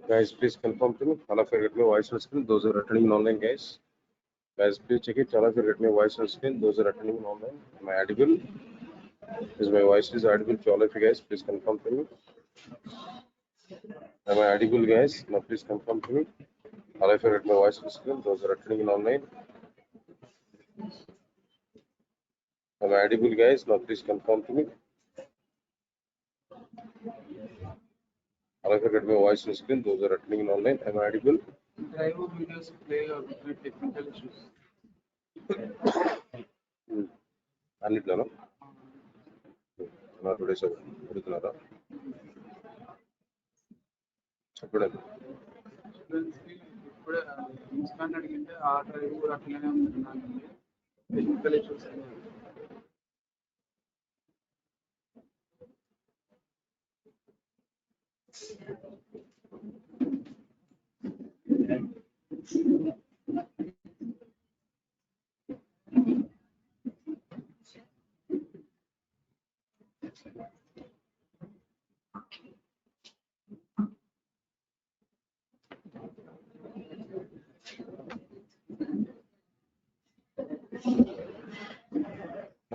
Guys, please confirm to me. All of you get my voice on screen. Those who are attending online, guys. Guys, please check it. All of you get my voice on screen. Those who are attending online. Am I audible? Is my voice is audible to all of you guys? Please confirm to me. Am I audible, guys? Now please confirm to me. All of you get my voice on screen. Those who are attending online. Am I audible, guys? Now please confirm to me. All of you get my voice on screen. Those who are attending online. Am I audible? Drive videos play with technical issues. అన్నిట్లోనా two days అడుగుతున్నారా చెప్పండి ఇప్పుడు instant అడిగింటే ఆ drive కూడా అట్లనే ఉంది technical issues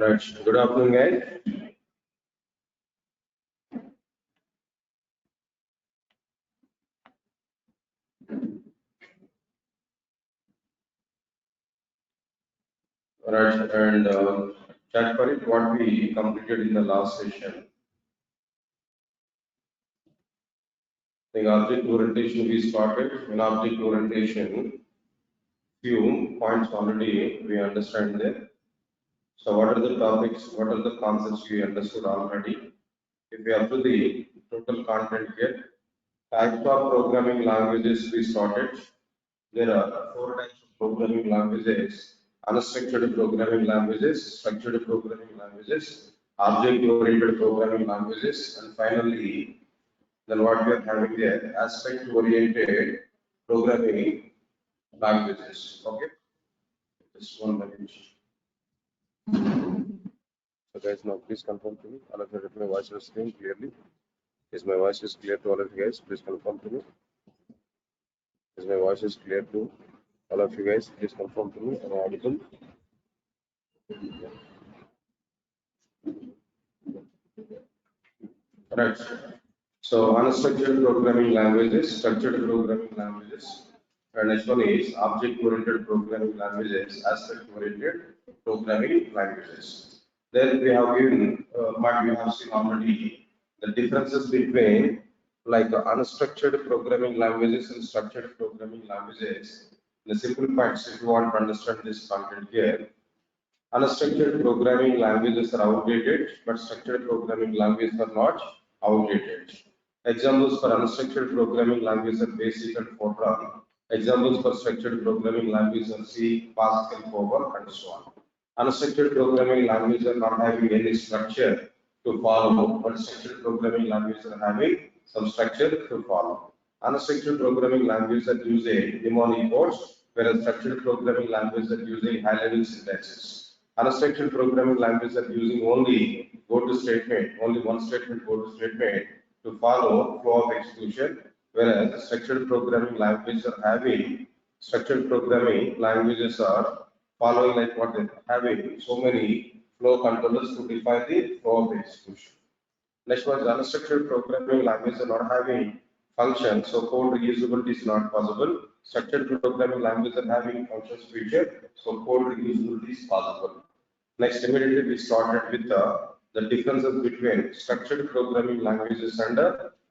Right. Good afternoon, guys. Right, and chat for it, what we completed in the last session. The object orientation we started. In object orientation, few points already we understand there. So what are the topics, what are the concepts we understood already? If we have to the total content here, types of programming languages we started. There are 4 types of programming languages: unstructured programming languages, structured programming languages, object-oriented programming languages, and finally, then what we are having there, aspect-oriented programming languages. Okay, just 1 minute. So guys, now please confirm to me. All of you get my voice on screen clearly. Is my voice is clear to all of you guys? Please confirm to me. Is my voice is clear to all of you guys? Please confirm to me. Am I audible? Right. So unstructured programming languages, structured programming languages, and next one is object-oriented programming languages, aspect-oriented programming languages. Then we have given what we have seen already, the differences between like unstructured programming languages and structured programming languages. The simple points, if you want to understand this content here, unstructured programming languages are outdated, but structured programming languages are not outdated. Examples for unstructured programming languages are BASIC and Fortran. Examples for structured programming languages are C, Pascal, COBOL, and so on. Unstructured programming languages are not having any structure to follow, but structured programming languages are having some structure to follow. Unstructured programming languages are using mnemonic codes, whereas structured programming languages are using high-level syntaxes. Unstructured programming languages are using only go-to statement, only one statement go-to statement to follow flow of execution, whereas structured programming languages are having structured programming languages are following like what they having so many flow controllers to define the flow of execution. Next one is unstructured programming languages are not having functions, so code reusability is not possible. Structured programming languages are having functions feature, so code reusability is possible. Next, immediately we started with the differences between structured programming languages and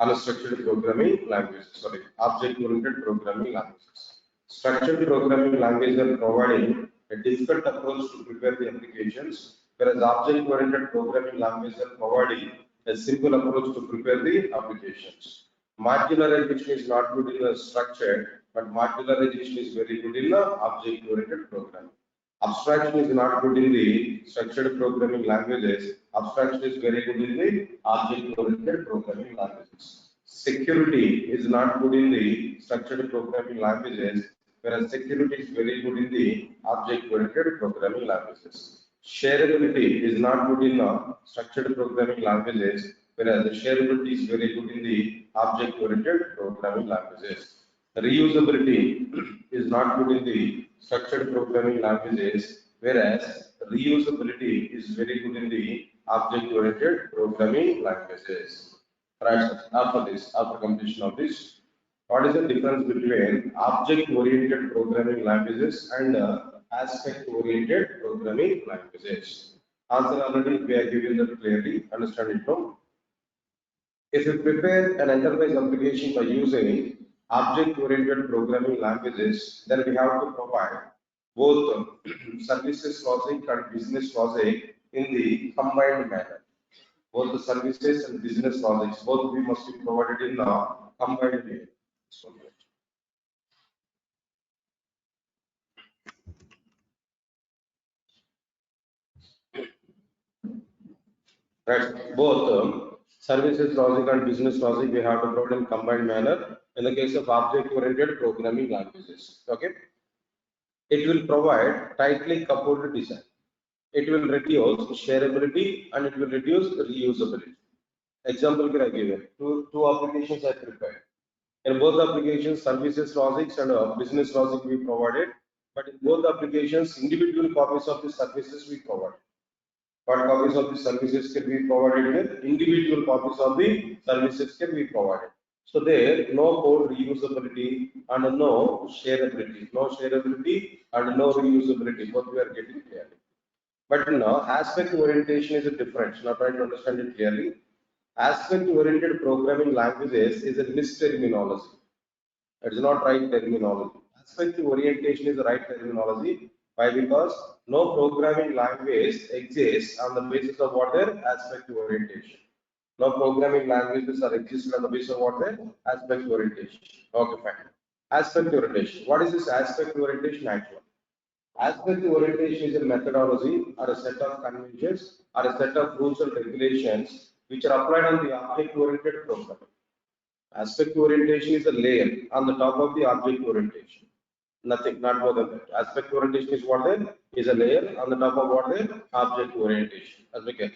unstructured programming languages, sorry, object-oriented programming languages. Structured programming languages are providing a difficult approach to prepare the applications, whereas object-oriented programming languages are providing a simple approach to prepare the applications. Modularization is not good in the structured, but modularization is very good in the object-oriented programming. Abstraction is not good in the structured programming languages. Abstraction is very good in the object-oriented programming languages. Security is not good in the structured programming languages, whereas security is very good in the object-oriented programming languages. Shareability is not good in the structured programming languages, whereas the shareability is very good in the object-oriented programming languages. Reusability is not good in the structured programming languages, whereas reusability is very good in the object-oriented programming languages. Right, after completion of this, what is the difference between object-oriented programming languages and aspect-oriented programming languages? Answer already we are given that clearly. Understand it now. If you prepare an enterprise application by using object-oriented programming languages, then we have to provide both services logic and business logic in the combined manner. Both the services and business logics, both we must be provided in the combined way. Right. Both services logic and business logic we have to provide in combined manner in the case of object-oriented programming languages. Okay. It will provide tightly coupled design. It will reduce shareability and it will reduce reusability. Example I given. Two applications I prepared. In both applications, services logics and business logic we provided, but in both applications, individual copies of the services we provide. What copies of the services can be provided with? Individual copies of the services can be provided. So there, no code reusability and no shareability. No shareability and no reusability. What we are getting clearly. But now, aspect orientation is a difference. Now, trying to understand it clearly. Aspect-oriented programming languages is a misterminology. It is not right terminology. Aspect orientation is the right terminology. Why? Because no programming language exists on the basis of what their aspect orientation. No programming languages are existing on the basis of what their aspect orientation. Okay, fine. Aspect orientation. What is this aspect orientation actually? Aspect orientation is a methodology or a set of conventions or a set of rules and regulations which are applied on the object-oriented programming. Aspect orientation is a layer on the top of the object orientation. Nothing, not more than that. Aspect orientation is what then? Is a layer on the top of what then? Object orientation. As we get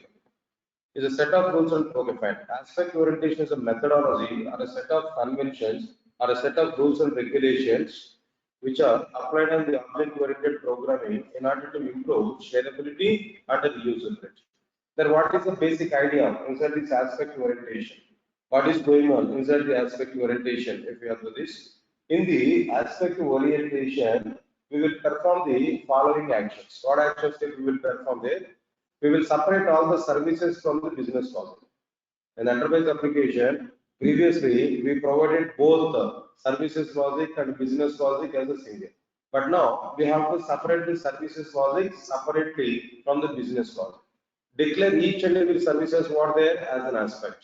is a set of rules and fine. Aspect orientation is a methodology or a set of conventions or a set of rules and regulations which are applied on the object-oriented programming in order to improve shareability and reusability. Then what is the basic idea inside this aspect orientation? What is going on inside the aspect orientation? If we have to this, in the aspect orientation, we will perform the following actions. What actions we will perform there? We will separate all the services from the business logic. In enterprise application, previously we provided both the services logic and business logic as a single. But now we have to separate the services logic separately from the business logic. Declare each and every services what there as an aspect.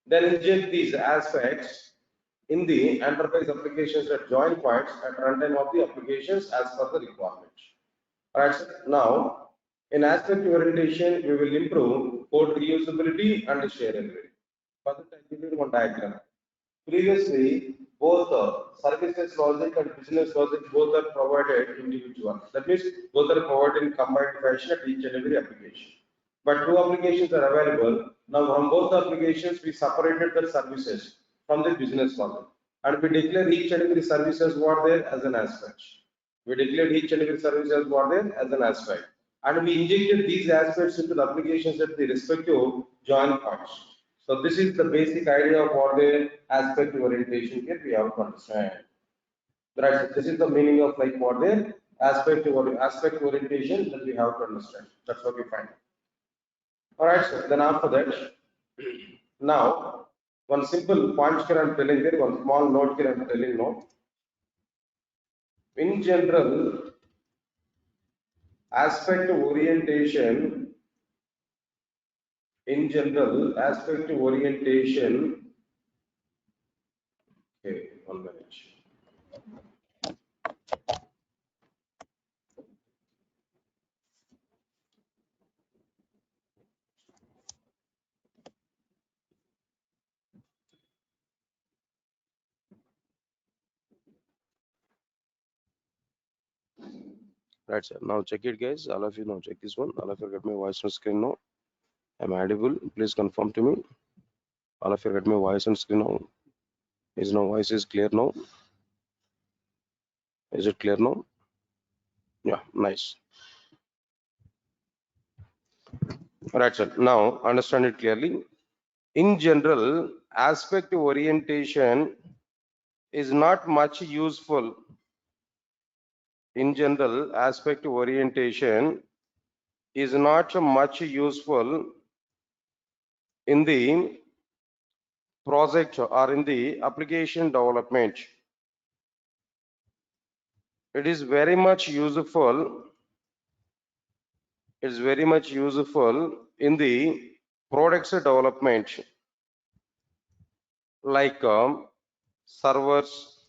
Then inject these aspects in the enterprise applications at join points at runtime of the applications as per the requirement. Alright, now in aspect orientation, we will improve code reusability and shareability. For that, I give you one diagram. Previously, both services logic and business logic both are provided individual. That means both are provided in combined fashion at each and every application. But two applications are available. Now, from both applications, we separated the services from the business logic, and we declare each and every services what there as an aspect. We declared each and every service as what there as an aspect, and we injected these aspects into the applications at the respective join points. So this is the basic idea of what the aspect orientation here we have to understand. Right. This is the meaning of like what the aspect orientation that we have to understand. That's what we find. All right. So then after that, now one simple point here I'm telling there, one small note here I'm telling now. In general, aspect orientation, okay, 1 minute. Right, sir. Now check it, guys. All of you now check this one. All of you get my voice on screen now. I'm audible. Please confirm to me. All of you get my voice on screen now. Is now voice is clear now? Is it clear now? Yeah, nice. Right, sir. Now understand it clearly. In general, aspect orientation is not much useful. In general, aspect orientation is not much useful in the project or in the application development. It is very much useful. It's very much useful in the products development, like servers,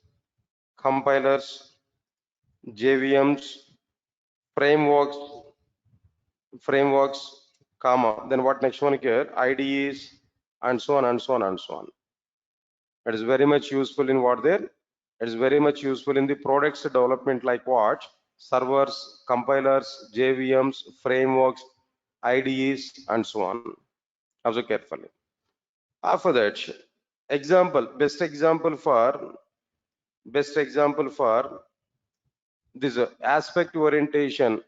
compilers, JVMs, frameworks, comma. Then what next one here? IDEs, and so on and so on and so on. It is very much useful in what there? It is very much useful in the products development, like what? Servers, compilers, JVMs, frameworks, IDEs, and so on. Observe carefully. After that, best example for this aspect orientation.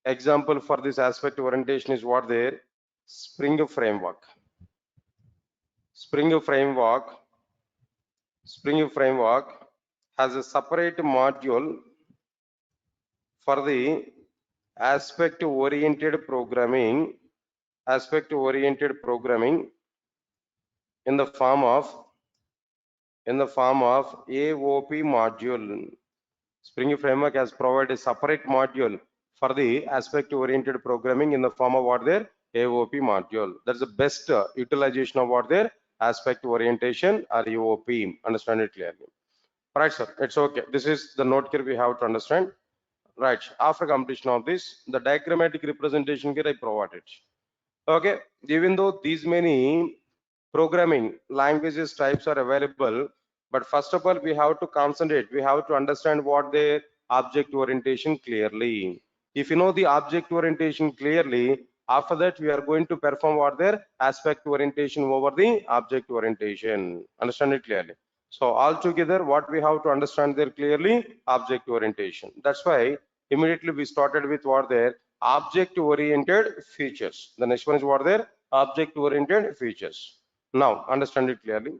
Example for this aspect orientation is what there? Spring framework. Spring framework has a separate module for the aspect oriented programming in the form of AOP module. Spring framework has provided a separate module for the aspect oriented programming in the form of what there? AOP module. That's the best utilization of what there? Aspect orientation or AOP. Understand it clearly. Right, sir. It's okay. This is the note here we have to understand. Right. After completion of this, the diagrammatic representation here I provided. Okay. Even though these many programming languages types are available, but first of all we have to concentrate, we have to understand what the object orientation clearly. If you know the object orientation clearly, after that we are going to perform what their aspect orientation over the object orientation. Understand it clearly. So all together what we have to understand there clearly? Object orientation. That's why immediately we started with what their object oriented features. The next one is what their object oriented features. Now understand it clearly.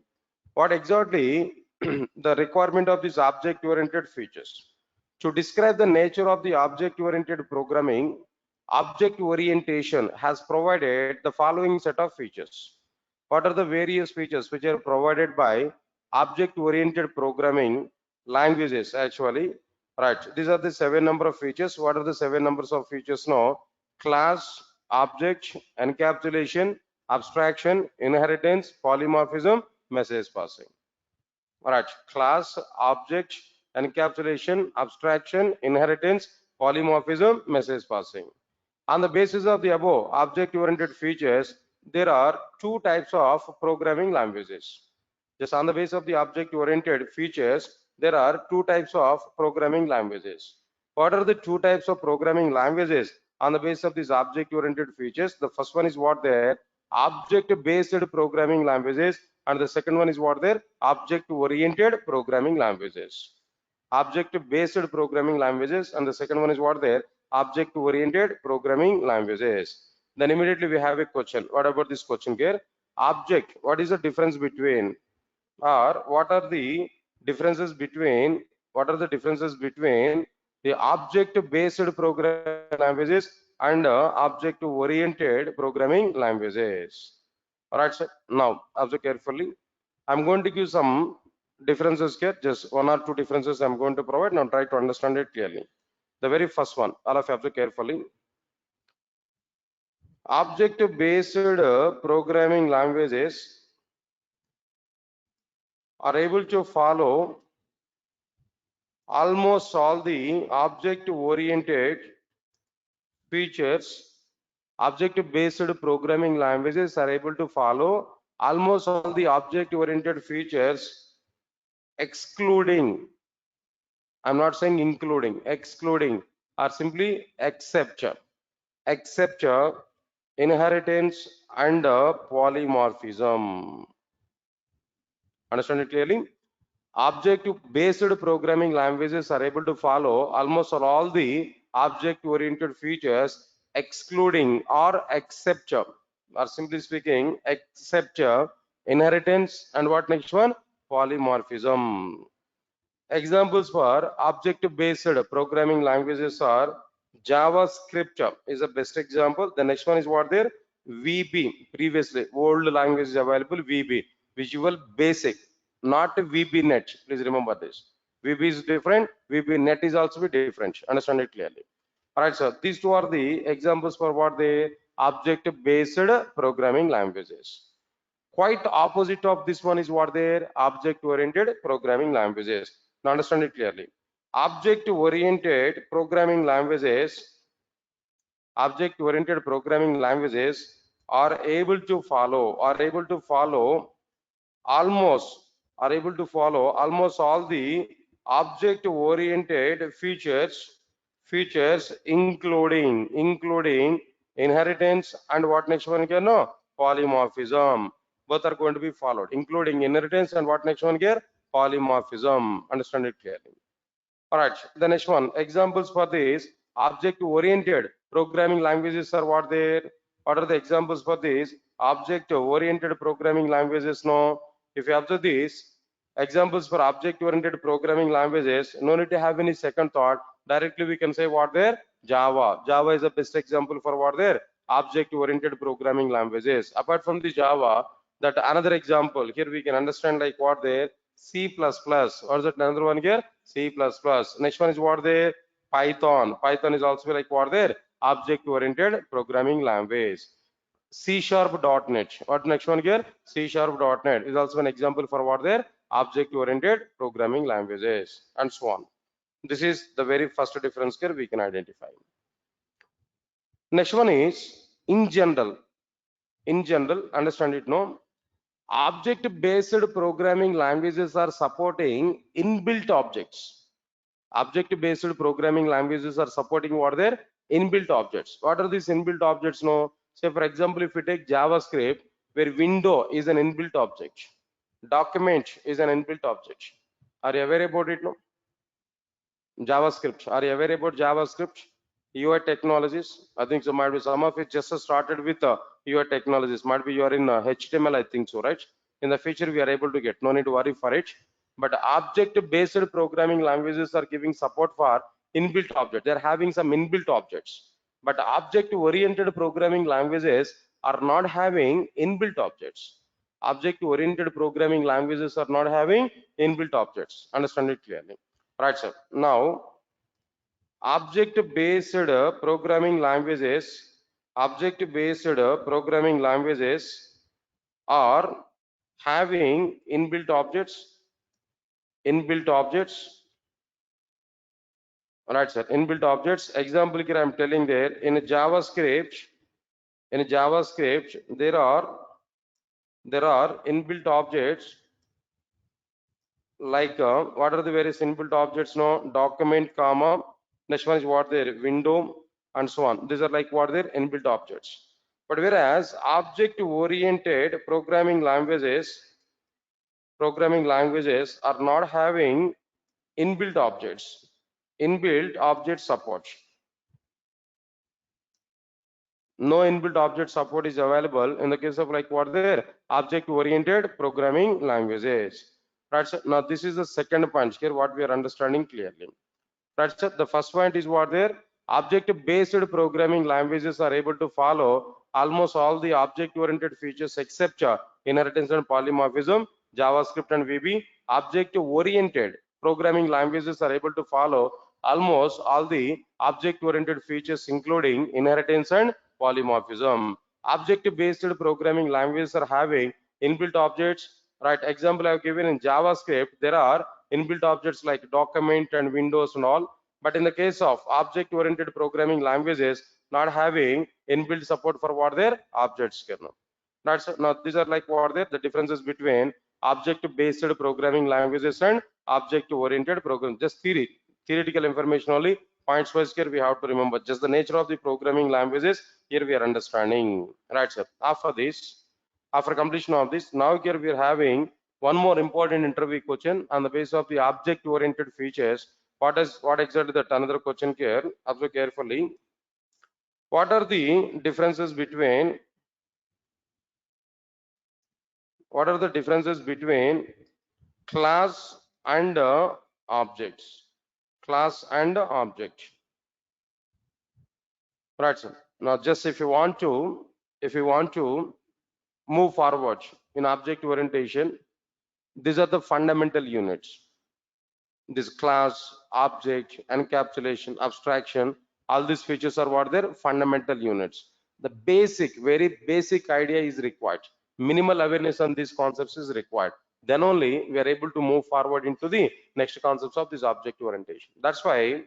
What exactly the requirement of these object oriented features? To describe the nature of the object oriented programming, object orientation has provided the following set of features. What are the various features which are provided by object oriented programming languages actually? Right, these are the 7 number of features. What are the 7 numbers of features now? Class, object, encapsulation, abstraction, inheritance, polymorphism, message passing. All right, class, object, encapsulation, abstraction, inheritance, polymorphism, message passing. On the basis of the above object oriented features, there are 2 types of programming languages. Just on the basis of the object oriented features, there are 2 types of programming languages. What are the 2 types of programming languages on the basis of these object oriented features? The first one is what their object based programming languages, and the second one is what their object oriented programming languages. Object based programming languages, and the second one is what their object oriented programming languages. Then immediately we have a question. What about this question here? Object, what is the difference between, or what are the differences between the object based programming languages and object oriented programming languages? All right, sir. Now observe carefully. I'm going to give some differences here, just 1 or 2 differences I'm going to provide. Now try to understand it clearly. The very first one, all of you observe carefully. Object based programming languages are able to follow almost all the object oriented features. Object based programming languages are able to follow almost all the object oriented features, excluding, I'm not saying including, excluding, or simply except inheritance and polymorphism. Understand it clearly? Object-based programming languages are able to follow almost all the object-oriented features, excluding or except, or simply speaking, except inheritance and what next one? Polymorphism. Examples for object-based programming languages are JavaScript is the best example. The next one is what there? VB. Previously, old language is available. VB, Visual Basic, not VB.NET. Please remember this. VB is different. VB.NET is also be different. Understand it clearly. All right, so these two are the examples for what the object-based programming languages. Quite opposite of this one is what their object oriented programming languages. Now understand it clearly. Object oriented programming languages are able to follow almost all the object oriented features including inheritance and what next one can know, polymorphism. Both are going to be followed, including inheritance and what next one here, polymorphism. Understand it clearly. All right, the next one, examples for this object oriented programming languages are what there. What are the examples for this object oriented programming languages? No, if you observe these examples for object oriented programming languages, no need to have any second thought. Directly we can say what there, Java is the best example for what there, object oriented programming languages. Apart from the Java, that another example here we can understand like what there, C++. Or is it another one here? C++. Next one is what there? Python. Python is also like what there? Object-oriented programming language. C#.NET. What next one here? C#.NET is also an example for what there? Object-oriented programming languages and so on. This is the very first difference here we can identify. Next one is in general. In general, understand it, no? Object-based programming languages are supporting inbuilt objects. Object-based programming languages are supporting what their inbuilt objects. What are these inbuilt objects? No, say for example, if you take JavaScript, where window is an inbuilt object, document is an inbuilt object. Are you aware about it? No. JavaScript. Are you aware about JavaScript? UI technologies. I think so. Might be some of it just started with UI technologies. Might be you are in HTML. I think so, right? In the future, we are able to get. No need to worry for it. But object-based programming languages are giving support for inbuilt objects. They are having some inbuilt objects. But object-oriented programming languages are not having inbuilt objects. Object-oriented programming languages are not having inbuilt objects. Understand it clearly. Right, sir. Now, object-based programming languages are having inbuilt objects. Right, sir. Inbuilt objects. Example here I'm telling there in JavaScript. There are inbuilt objects like what are the various inbuilt objects? No, document, comma. Next one is what there, window, and so on. These are like what they're inbuilt objects. But whereas object-oriented programming languages are not having inbuilt objects. Inbuilt object support. No inbuilt object support is available in the case of like what there, object-oriented programming languages. Right, so now this is the second point here what we are understanding clearly. Right, so the first point is what there, object-based programming languages are able to follow almost all the object-oriented features except inheritance and polymorphism, JavaScript and VB. Object-oriented programming languages are able to follow almost all the object-oriented features including inheritance and polymorphism. Object-based programming languages are having inbuilt objects. Right, example I have given in JavaScript, there are inbuilt objects like document and windows and all. But in the case of object-oriented programming languages, not having inbuilt support for what their objects kernel. Right, so now these are like what the differences between object-based programming languages and object-oriented program. Just theoretical information only. Points wise here we have to remember just the nature of the programming languages here we are understanding. Right, sir. After completion of this, now here we are having One more important interview question on the basis of the object-oriented features. What exactly that another question here? Observe carefully. What are the differences between class and objects? Class and object. Right, sir. Now, just if you want to move forward in object orientation, these are the fundamental units. This class, object, encapsulation, abstraction, all these features are what their fundamental units. The basic, very basic idea is required. Minimal awareness on these concepts is required. Then only we are able to move forward into the next concepts of this object orientation. That's why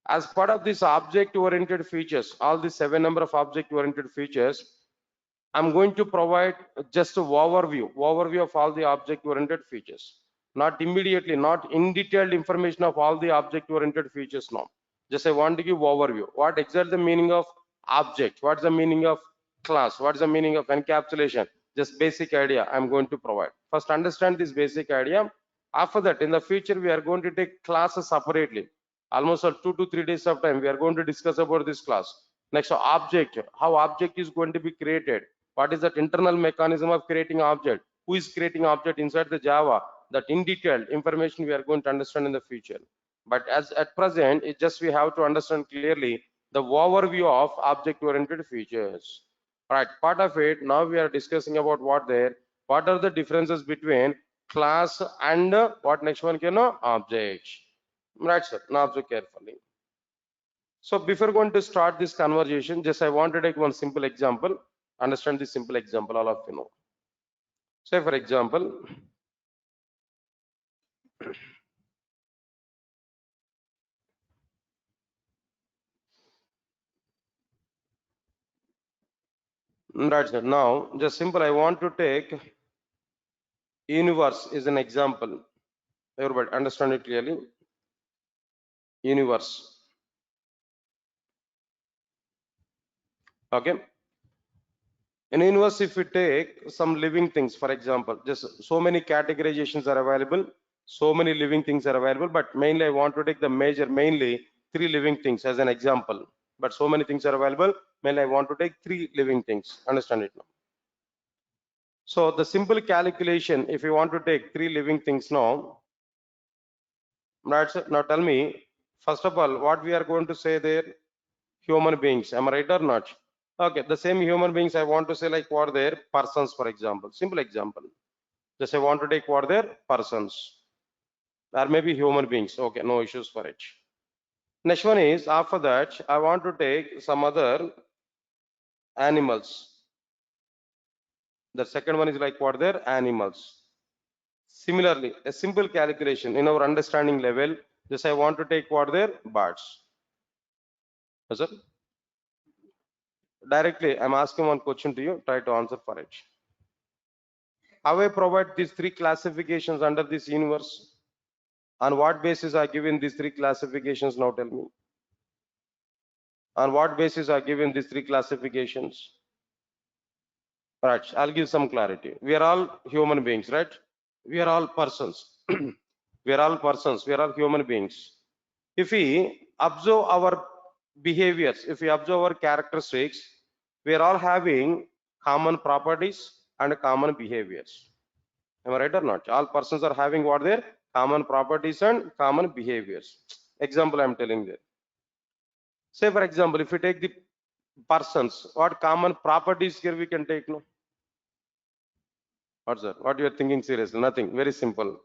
as part of this object oriented features, all the 7 number of object oriented features, I'm going to provide just an overview of all the object oriented features. Not immediately, not in detailed information of all the object oriented features now. Just I want to give overview. What exactly the meaning of object? What's the meaning of class? What's the meaning of encapsulation? Just basic idea I'm going to provide. First understand this basic idea. After that, in the future, we are going to take classes separately. Almost 2 to 3 days of time, we are going to discuss about this class. Next, object, how object is going to be created. What is that internal mechanism of creating object? Who is creating object inside the Java? That in detail information we are going to understand in the future. But as at present, it just we have to understand clearly the overview of object-oriented features. Right, part of it, now we are discussing about what are the differences between class and what next one can know object. Right, sir. Now observe carefully. So before going to start this conversation, just I want to take one simple example. Understand this simple example, all of you know. Say for example, right, sir. Now just simple, I want to take universe is an example. Everybody understand it clearly. Universe. Okay. In universe, if we take some living things, for example, just so many categorizations are available, so many living things are available, but mainly I want to take the mainly 3 living things as an example. But so many things are available, mainly I want to take 3 living things. Understand it now. So the simple calculation, if you want to take 3 living things now, right, sir? Now tell me, first of all, what we are going to say there, human beings, am I right or not? Okay, the same human beings I want to say like what their persons, for example, simple example. Just I want to take what their persons or maybe human beings. Okay, no issues for it. Next one is after that, I want to take some other animals. The second one is like what their animals. Similarly, a simple calculation in our understanding level, just I want to take what their birds. Yes, sir? Directly, I'm asking one question to you, try to answer for it. How I provide these 3 classifications under this universe? On what basis are given these 3 classifications? Now tell me. On what basis are given these 3 classifications? Right, I'll give some clarity. We are all human beings, right? We are all persons. We are all persons. We are all human beings. If we observe our behaviors, if we observe our characteristics, we are all having common properties and common behaviors. Am I right or not? All persons are having what their common properties and common behaviors. Example I'm telling there. Say for example, if we take the persons, what common properties here we can take? No. What sir? What you are thinking seriously? Nothing. Very simple.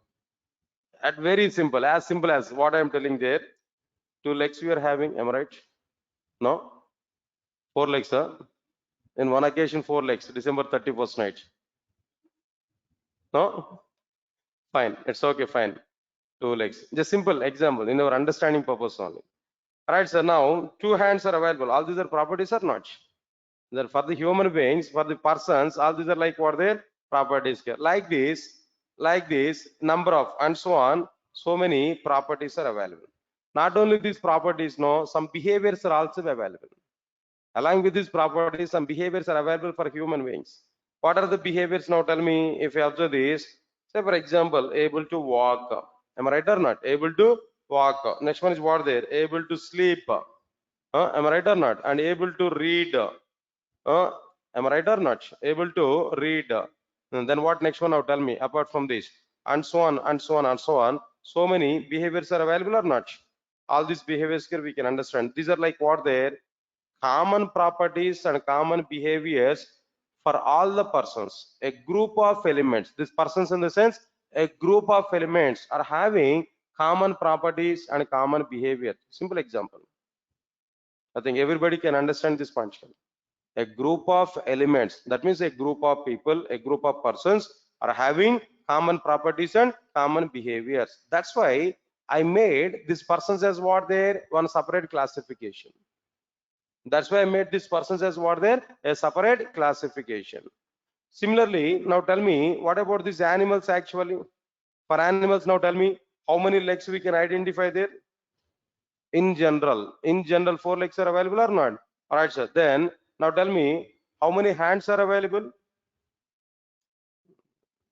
At very simple as what I am telling there. 2 legs we are having. Am I right? No. 4 legs, sir. In one occasion, 4 legs. December 31st night. No. Fine. It's okay. Fine. 2 legs. Just simple example in our understanding purpose only. Right, sir. Now 2 hands are available. All these are properties or not? They're for the human beings, for the persons, all these are like what their properties here. Like this, number of and so on, so many properties are available. Not only these properties, no, some behaviors are also available. Along with these properties, some behaviors are available for human beings. What are the behaviors now? Tell me if you observe this. Say for example, able to walk. Am I right or not? Able to walk. Next one is what there? Able to sleep. Am I right or not? And able to read. Am I right or not? Able to read. And then what next one now? Tell me. Apart from this, and so on, and so on, and so on. So many behaviors are available or not? All these behaviors here we can understand. These are like what there? Common properties and common behaviors for all the persons. A group of elements. These persons in the sense a group of elements are having common properties and common behavior. Simple example. I think everybody can understand this point. A group of elements, that means a group of people, a group of persons are having common properties and common behaviors. That's why I made these persons as what their one separate classification. That's why I made these persons as what their a separate classification. Similarly, now tell me, what about these animals actually? For animals, now tell me how many legs we can identify there. In general, 4 legs are available or not? All right, sir. Then now tell me how many hands are available?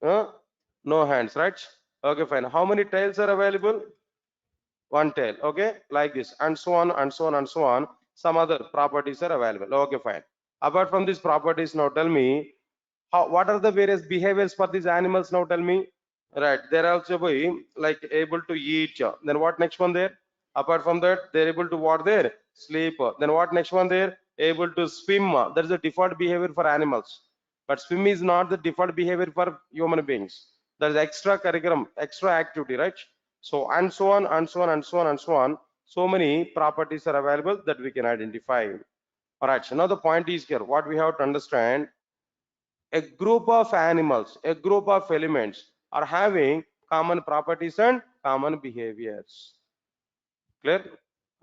No hands, right? Okay, fine. How many tails are available? One tail. Okay, like this, and so on, and so on, and so on. Some other properties are available. Okay, fine. Apart from these properties, now tell me what are the various behaviors for these animals? Now tell me. Right, they're also be like able to eat. Then what next one there? Apart from that, they're able to what there? Sleep. Then what next one there? Able to swim. That is the default behavior for animals. But swim is not the default behavior for human beings. That is extra curriculum, extra activity, right? So and so on, and so on, and so on, and so on. So many properties are available that we can identify. All right. So now the point is here. What we have to understand, a group of animals, a group of elements are having common properties and common behaviors. Clear?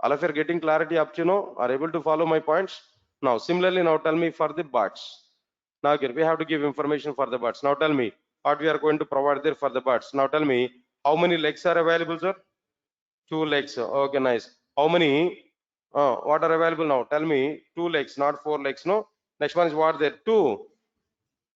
All of you are getting clarity up to now, are able to follow my points? Now, similarly, now tell me for the birds. Now, here we have to give information for the birds. Now, tell me what we are going to provide there for the birds. Now, tell me how many legs are available, sir? 2 legs. Okay, nice. How many? What are available now? Tell me 2 legs, not 4 legs. No. Next one is what there? Two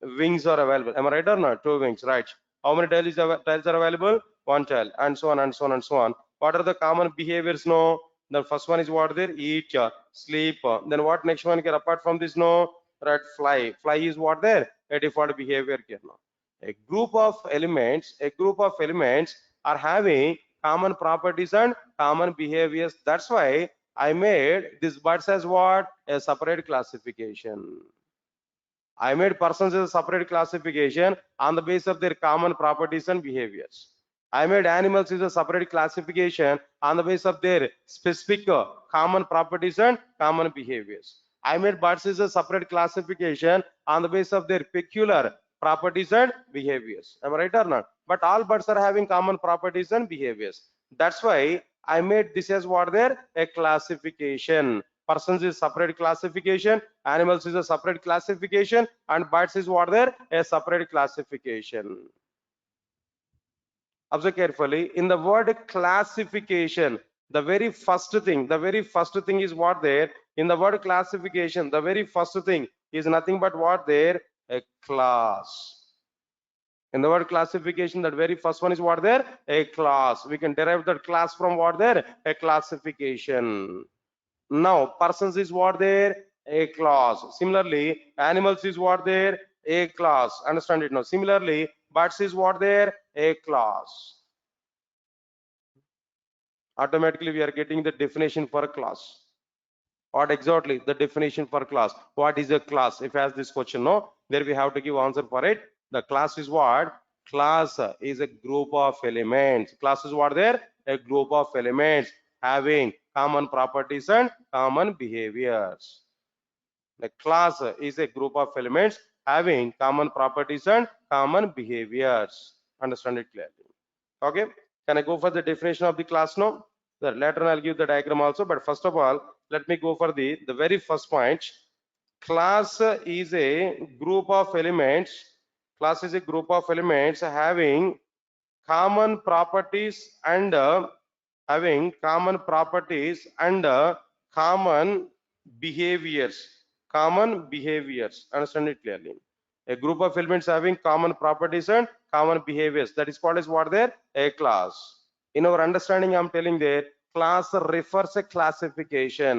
wings are available. Am I right or not? Two wings, right? How many tails are available? One tail, and so on, and so on, and so on. What are the common behaviors? No. The first one is what there? Eat, sleep. Then what next one here? Apart from this, no. Right? Fly. Fly is what there? A default behavior here. No. A group of elements. A group of elements are having common properties and common behaviors. That's why I made these birds as what? A separate classification. I made persons as a separate classification on the basis of their common properties and behaviors. I made animals as a separate classification on the basis of their specific common properties and common behaviors. I made birds as a separate classification on the basis of their peculiar properties and behaviors. Am I right or not? But all birds are having common properties and behaviors. That's why I made this as what there? A classification. Persons is separate classification, animals is a separate classification, and birds is what there? A separate classification. Observe carefully. In the word classification, the very first thing is what there? In the word classification, the very first thing is nothing but what there? A class. In the word classification, that very first one is what there? A class. We can derive that class from what there? A classification. Now, persons is what there? A class. Similarly, animals is what there? A class. Understand it now. Similarly, birds is what there? A class. Automatically, we are getting the definition for a class. What exactly the definition for class? What is a class? If you ask this question, no, there we have to give answer for it. The class is what? Class is a group of elements. Class is what there? A group of elements having common properties and common behaviors. The class is a group of elements having common properties and common behaviors. Understand it clearly. Okay. Can I go for the definition of the class now? Later on I'll give the diagram also, but first of all, let me go for the very first point. Class is a group of elements. Class is a group of elements having common properties and common behaviors. Common behaviors. Understand it clearly. A group of elements having common properties and common behaviors. That is called as what there? A class. In our understanding, I'm telling there, class refers a classification.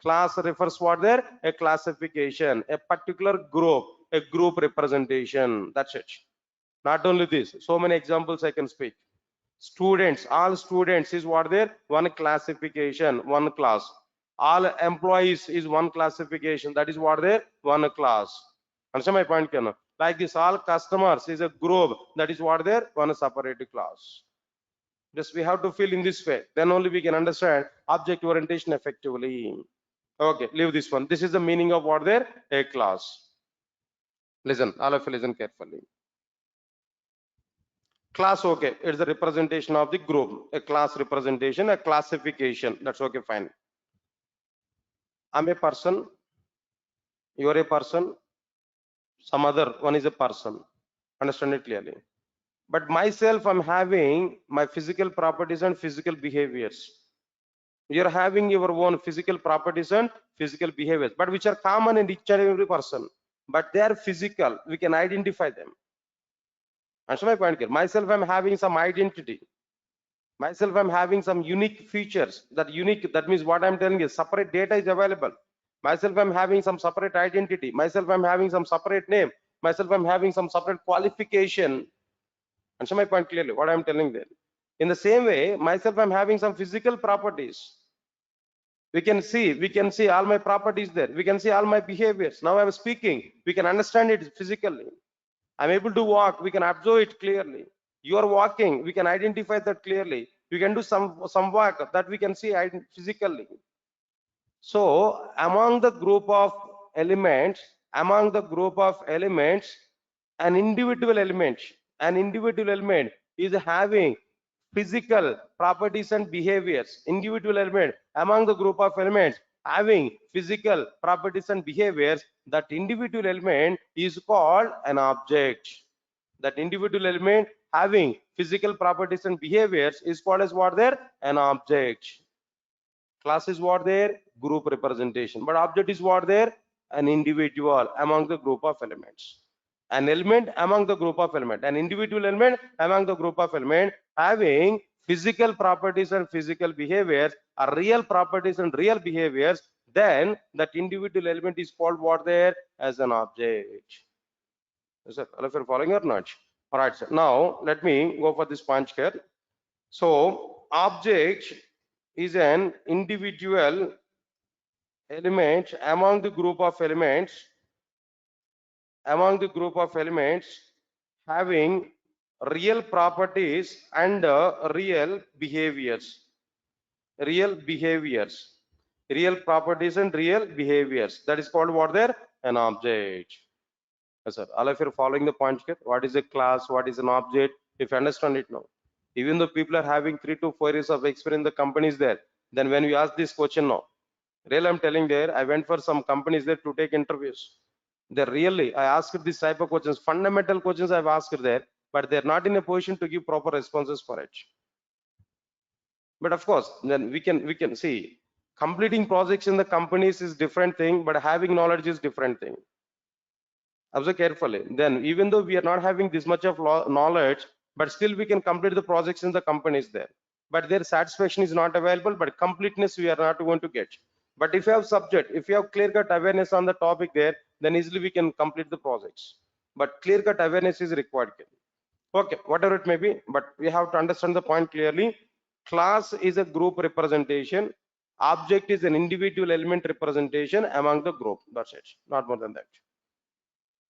Class refers what there? A classification, a particular group, a group representation. That's it. Not only this, so many examples I can speak. Students, all students is what there? One classification, one class. All employees is one classification. That is what there? One class. Understand my point, Ken? Like this, all customers is a group. That is what there? One separate class. Just we have to feel in this way. Then only we can understand object orientation effectively. Okay, leave this one. This is the meaning of what there? A class. Listen, all of you listen carefully. Class, okay, it's the representation of the group. A class representation, a classification. That's okay, fine. I'm a person, you're a person, some other one is a person. Understand it clearly. But myself, I'm having my physical properties and physical behaviors. You're having your own physical properties and physical behaviors, but which are common in each and every person. But they are physical. We can identify them. Understand my point here? Myself, I'm having some identity. Myself, I'm having some unique features. That unique, that means what I'm telling is separate data is available. Myself, I'm having some separate identity. Myself, I'm having some separate name. Myself, I'm having some separate qualification. Understand my point clearly? What I'm telling there. In the same way, myself, I'm having some physical properties. We can see all my properties there. We can see all my behaviors. Now I'm speaking. We can understand it physically. I'm able to walk. We can observe it clearly. You are walking. We can identify that clearly. You can do some work that we can see physically. So among the group of elements, an individual element is having physical properties and behaviors. Individual element among the group of elements having physical properties and behaviors. That individual element is called an object. That individual element having physical properties and behaviors is called as what there? An object. Class is what there? Group representation. But object is what there? An individual among the group of elements. An element among the group of element. An individual element among the group of element having physical properties and physical behaviors, or real properties and real behaviors, then that individual element is called what there? As an object. Is that all of you following or not? All right, sir. Now let me go for this punch here. So object is an individual element among the group of elements having real properties and real behaviors. Real properties and real behaviors. That is called what there? An object. Yes, sir. All of you are following the point here. What is a class? What is an object? If you understand it now. Even though people are having 3 to 4 years of experience in the companies there, then when we ask this question now, really I'm telling there, I went for some companies there to take interviews. They really, I asked this type of questions, fundamental questions I've asked there, but they're not in a position to give proper responses for it. But of course, then we can see completing projects in the companies is different thing, but having knowledge is different thing. Observe carefully. Then even though we are not having this much of knowledge, but still we can complete the projects in the companies there. But their satisfaction is not available, but completeness we are not going to get. But if you have subject, if you have clear-cut awareness on the topic there, then easily we can complete the projects. But clear-cut awareness is required. Okay, whatever it may be, but we have to understand the point clearly. Class is a group representation. Object is an individual element representation among the group. That's it, not more than that.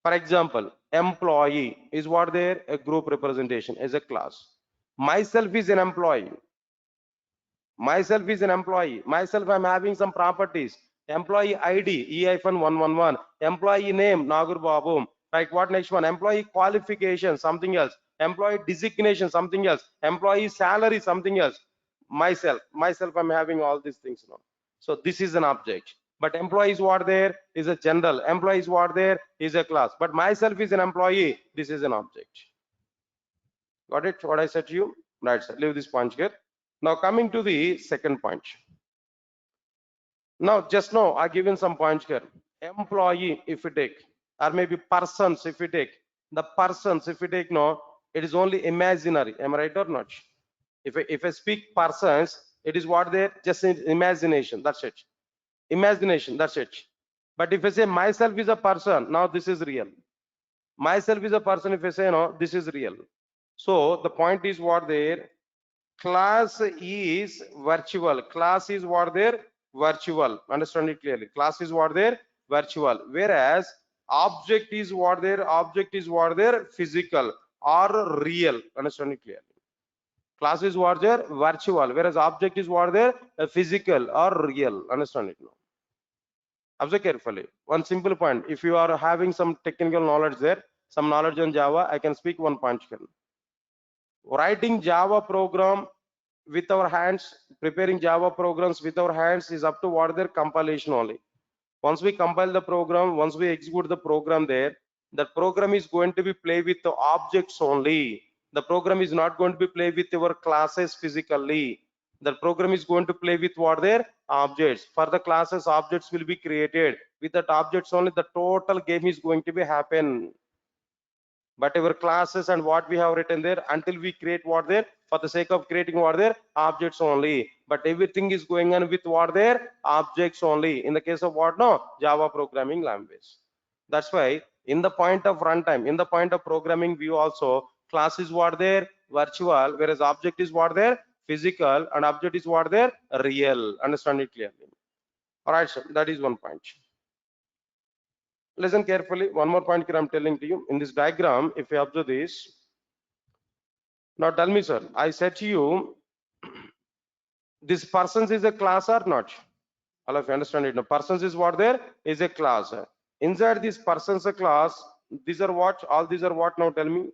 For example, employee is what there? A group representation as a class. Myself is an employee. Myself I'm having some properties. Employee ID E-111. Employee name Nagoor Babu. Like what next one? Employee qualification something else. Employee designation something else. Employee salary something else. Myself I'm having all these things now. So this is an object. But employee is what there? Is a general. Employee is what there? Is a class. But myself is an employee. This is an object. Got it? What I said to you? Right, sir. Leave this point here. Now coming to the second point. Now just now I given some points here. Employee if you take, or maybe persons if you take. The persons if you take now, It is only imaginary. Am I right or not? If I speak persons, it is what there just in imagination. That's it. Imagination. That's it. But if I say myself is a person, now this is real. Myself is a person. If I say no, this is real. So the point is what there. Class is virtual. Class is what there? Virtual. Understand it clearly. Class is what there? Virtual. Whereas object is what there? Object is what there? Physical or real. Understand it clearly. Class is what there? Virtual. Whereas object is what there? Physical or real. Understand it now. Observe carefully. One simple point. If you are having some technical knowledge there, some knowledge on Java, I can speak one point here. Writing Java program with our hands, preparing Java programs with our hands is up to what their compilation only. Once we compile the program, once we execute the program there, that program is going to be play with the objects only. The program is not going to be play with your classes physically. The program is going to play with what their objects. For the classes, objects will be created. With that objects only, the total game is going to be happen. But our classes and what we have written there, until we create what there, for the sake of creating what there, objects only. But everything is going on with what there, objects only. In the case of what, no, Java programming language. That's why in the point of runtime, in the point of programming view also, class is what there, virtual, whereas object is what there, physical, and object is what there, real. Understand it clearly. All right, sir, that is one point. Listen carefully. One more point here I'm telling to you. In this diagram, if you observe this, now tell me, sir, I said to you, this persons is a class or not? All of you understand it now. Persons is what there is a class. Inside this persons a class, these are what? All these are what now? Tell me.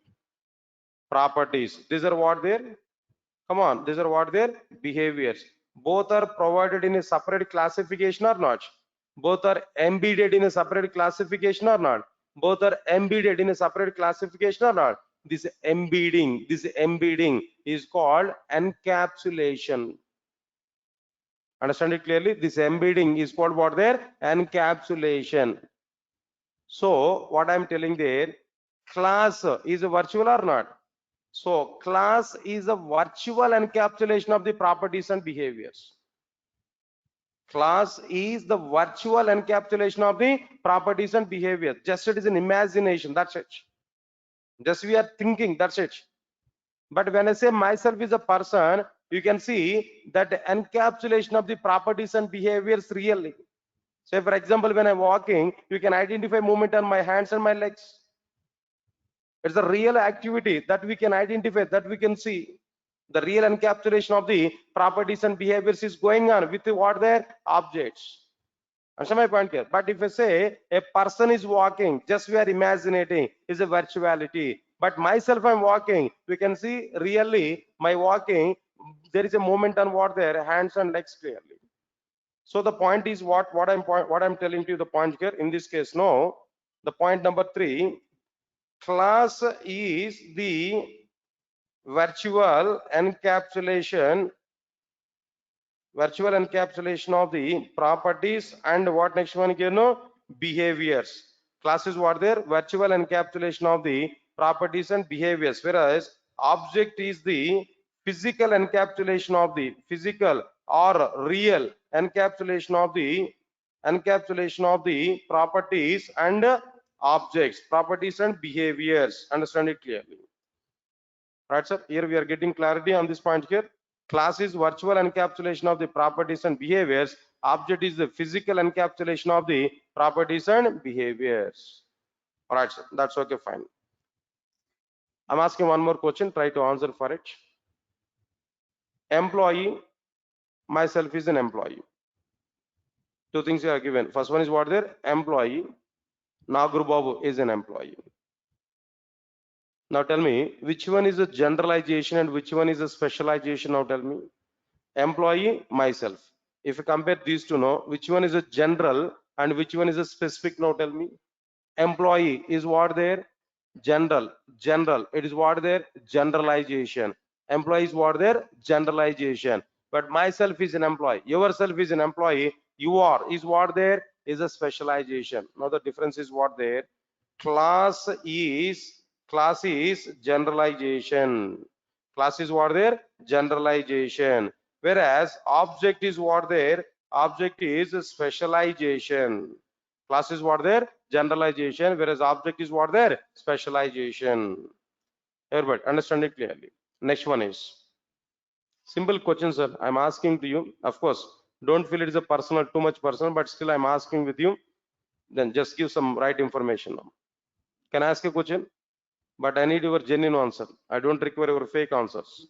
Properties. These are what there? Come on, these are what their behaviors. Both are provided in a separate classification or not? Both are embedded in a separate classification or not? Both are embedded in a separate classification or not? This embedding is called encapsulation. Understand it clearly? This embedding is called what there? Encapsulation. So what I'm telling there, class is a virtual or not? So class is a virtual encapsulation of the properties and behaviors. Class is the virtual encapsulation of the properties and behaviors. Just it is an imagination, that's it. Just we are thinking, that's it. But when I say myself is a person, you can see that encapsulation of the properties and behaviors really. Say for example, when I'm walking, you can identify movement on my hands and my legs. It's a real activity that we can identify, that we can see. The real encapsulation of the properties and behaviors is going on with what their objects. Understand my point here? But if I say a person is walking, just we are imagining is a virtuality. But myself, I'm walking. We can see really my walking. There is a movement on what their hands and legs clearly. So the point is what I'm telling you. The point here in this case, no. The point number 3. Class is the virtual encapsulation of the properties and what next one here, no, behaviors. Class is what there, virtual encapsulation of the properties and behaviors, whereas object is the physical encapsulation of the physical or real encapsulation of the properties and objects, properties and behaviors. Understand it clearly. Right, sir? Here we are getting clarity on this point here. Class is virtual encapsulation of the properties and behaviors. Object is the physical encapsulation of the properties and behaviors. All right, sir. That's okay, fine. I'm asking one more question. Try to answer for it. Employee, myself is an employee. Two things are given. First one is what there? Employee. Nagoor Babu is an employee. Now tell me, which one is a generalization and which one is a specialization? Now tell me. Employee, myself. If you compare these two, know which one is a general and which one is a specific? Now tell me. Employee is what there? General. It is what there? Generalization. Employee is what there? Generalization. But myself is an employee. Yourself is an employee. You are is what there? Is a specialization. Now the difference is what there? Class is Class is generalization. Class is what there? Generalization. Whereas object is what there? Object is specialization. Class is what there? Generalization. Whereas object is what there? Specialization. Everybody understand it clearly. Next one is simple question, sir. I'm asking to you. Of course, don't feel it is a personal, too much personal, but still I'm asking with you. Then just give some right information now. Can I ask a question? But I need your genuine answer. I don't require your fake answers.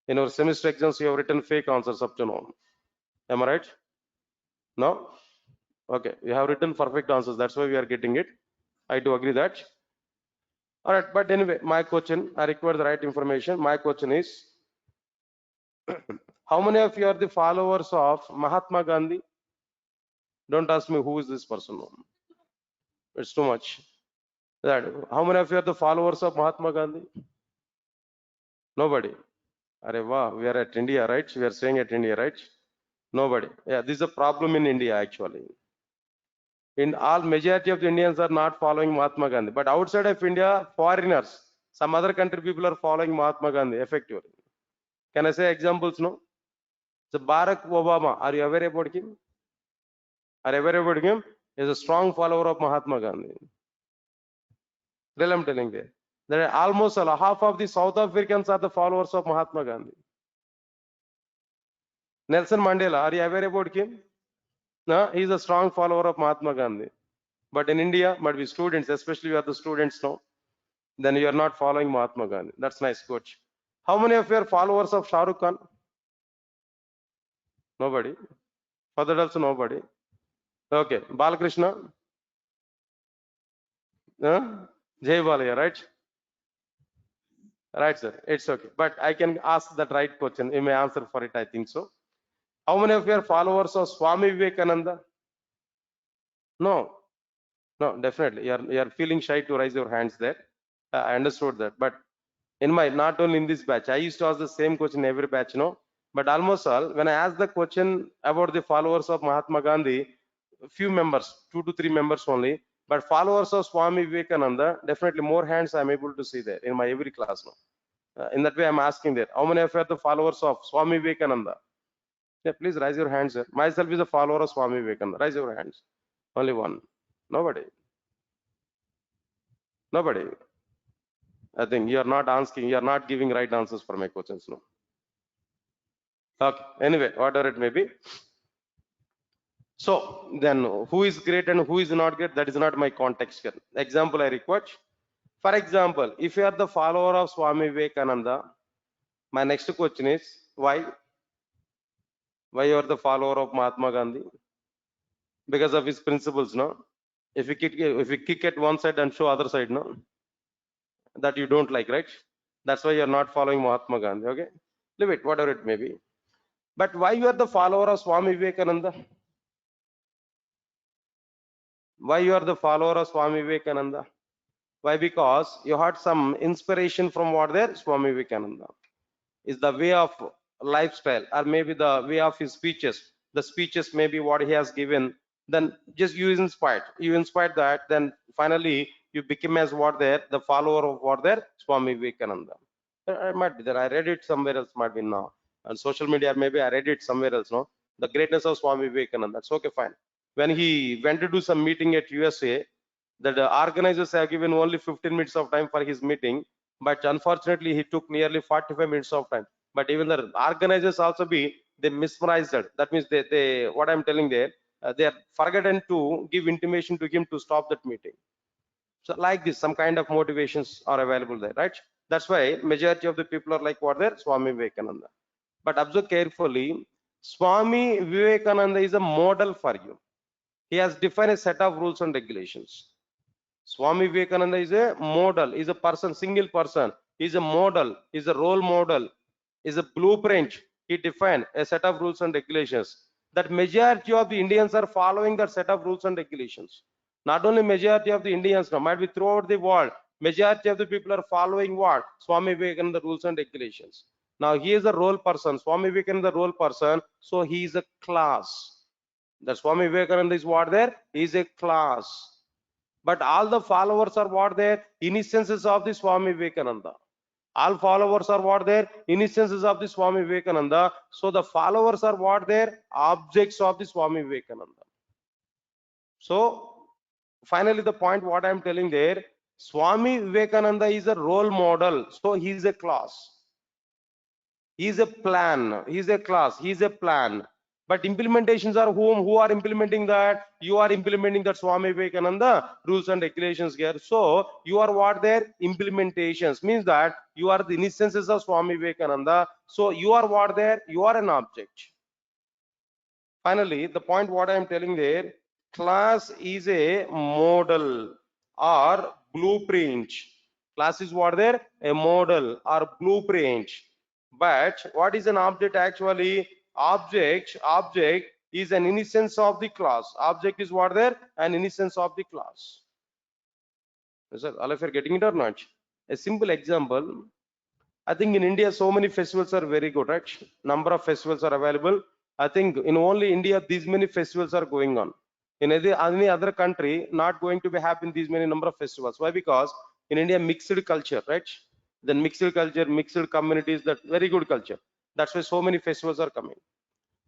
In our semester exams, you have written fake answers up to now. Am I right? No? Okay. You have written perfect answers. That's why we are getting it. I do agree that. All right. But anyway, my question, I require the right information. My question is, how many of you are the followers of Mahatma Gandhi? Don't ask me who is this person. It's too much. That, how many of you are the followers of Mahatma Gandhi? Nobody. Arey wow, we are at India, right? We are staying at India, right? Nobody. Yeah, this is a problem in India actually. In all, majority of the Indians are not following Mahatma Gandhi. But outside of India, foreigners, some other country people are following Mahatma Gandhi effectively. Can I say examples? No. So Barack Obama, are you aware about him? Are you aware about him? He is a strong follower of Mahatma Gandhi. Really, I'm telling you. There are almost half of the South Africans are the followers of Mahatma Gandhi. Nelson Mandela, are you aware about him? No, he is a strong follower of Mahatma Gandhi. But in India, might be students, especially you are the students now, then you are not following Mahatma Gandhi. That's nice, coach. How many of you are followers of Shah Rukh Khan? Nobody. For that also nobody. Okay. Balakrishna? Jay Balaya, right? Right, sir. It's okay. But I can ask that right question. You may answer for it, I think so. How many of you are followers of Swami Vivekananda? No. No, definitely. You are feeling shy to raise your hands there. I understood that. But in my, not only in this batch, I used to ask the same question every batch, no? But almost all, when I asked the question about the followers of Mahatma Gandhi, few members, 2 to 3 members only, but followers of Swami Vivekananda, definitely more hands I'm able to see there in my every class now. In that way, I'm asking there, how many of you are the followers of Swami Vivekananda? Yeah, please raise your hands, sir. Myself is a follower of Swami Vivekananda. Raise your hands. Only one. Nobody. Nobody. I think you are not asking, you are not giving right answers for my questions, no. Okay. Anyway, whatever it may be. So then who is great and who is not great? That is not my context here. Example I require. For example, if you are the follower of Swami Vivekananda, my next question is why? Why you are the follower of Mahatma Gandhi? Because of his principles, no? If you kick at one side and show other side, no? That you don't like, right? That's why you are not following Mahatma Gandhi. Okay? Leave it, whatever it may be. But why you are the follower of Swami Vivekananda? Why you are the follower of Swami Vivekananda? Why? Because you had some inspiration from what there? Swami Vivekananda. Is the way of lifestyle, or maybe the way of his speeches. The speeches maybe what he has given. Then just you inspired. You inspired that. Then finally you became as what there? The follower of what there? Swami Vivekananda. I might be there. I read it somewhere else. Might be now on social media. Maybe I read it somewhere else. No, the greatness of Swami Vivekananda. That's okay, fine. When he went to do some meeting at USA, the organizers have given only 15 minutes of time for his meeting, but unfortunately he took nearly 45 minutes of time. But even the organizers also they mesmerized it. That means they what I'm telling there, they are forgotten to give intimation to him to stop that meeting. So like this, some kind of motivations are available there, right? That's why majority of the people are like what there? Swami Vivekananda. But observe carefully, Swami Vivekananda is a model for you. He has defined a set of rules and regulations. Swami Vivekananda is a model, is a person, single person, is a model, is a role model, is a blueprint. He defined a set of rules and regulations. That majority of the Indians are following that set of rules and regulations. Not only majority of the Indians, no, might be throughout the world, majority of the people are following what? Swami Vivekananda rules and regulations. Now he is a role person, Swami Vivekananda role person, so he is a class. The Swami Vivekananda is what there? He is a class. but all the followers are what there? Instances of the Swami Vivekananda. All followers are what there? Instances of the Swami Vivekananda. So the followers are what there? Objects of the Swami Vivekananda. So finally, the point what I am telling there, Swami Vivekananda is a role model. So he is a class. He is a plan. He is a class. He is a plan. But implementations are whom? Who are implementing that? You are implementing that Swami Vivekananda rules and regulations here. So you are what there? Implementations means that you are the instances of Swami Vivekananda. So you are what there? You are an object. Finally, the point what I am telling there, class is a model or blueprint. Class is what there? A model or blueprint. But what is an object actually? Object is an instance of the class. Object is what there? An instance of the class. Sir, all of you are getting it or not? A simple example. I think in India, so many festivals are very good, right? Number of festivals are available. I think in only India, these many festivals are going on. In any other country, not going to be happening these many number of festivals. Why? Because in India, mixed culture, right? Then mixed culture, mixed communities, that very good culture. That's why so many festivals are coming.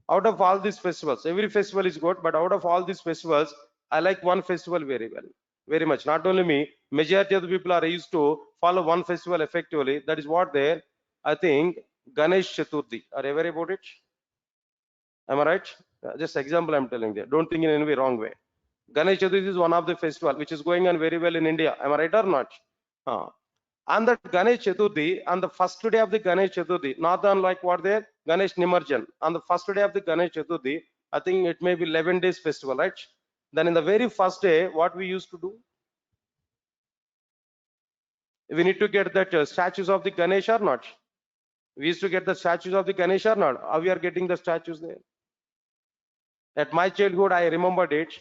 Out of all these festivals, every festival is good, but out of all these festivals, I like one festival very well, very much. Not only me, majority of the people are used to follow one festival effectively. That is what there, I think, Ganesh Chaturthi. Are you aware about it? Am I right? Just example I'm telling you. Don't think in any way wrong way. Ganesh Chaturthi is one of the festival which is going on very well in India. Am I right or not? On the Ganesh Chaturthi, on the first day of the Ganesh Chaturthi, not unlike what there, Ganesh Nimarjan, on the first day of the Ganesh Chaturthi, I think it may be 11 days festival, right? Then in the very first day, what we used to do? We need to get that statues of the Ganesh or not? We used to get the statues of the Ganesh or not? How we are getting the statues there? At my childhood, I remembered it.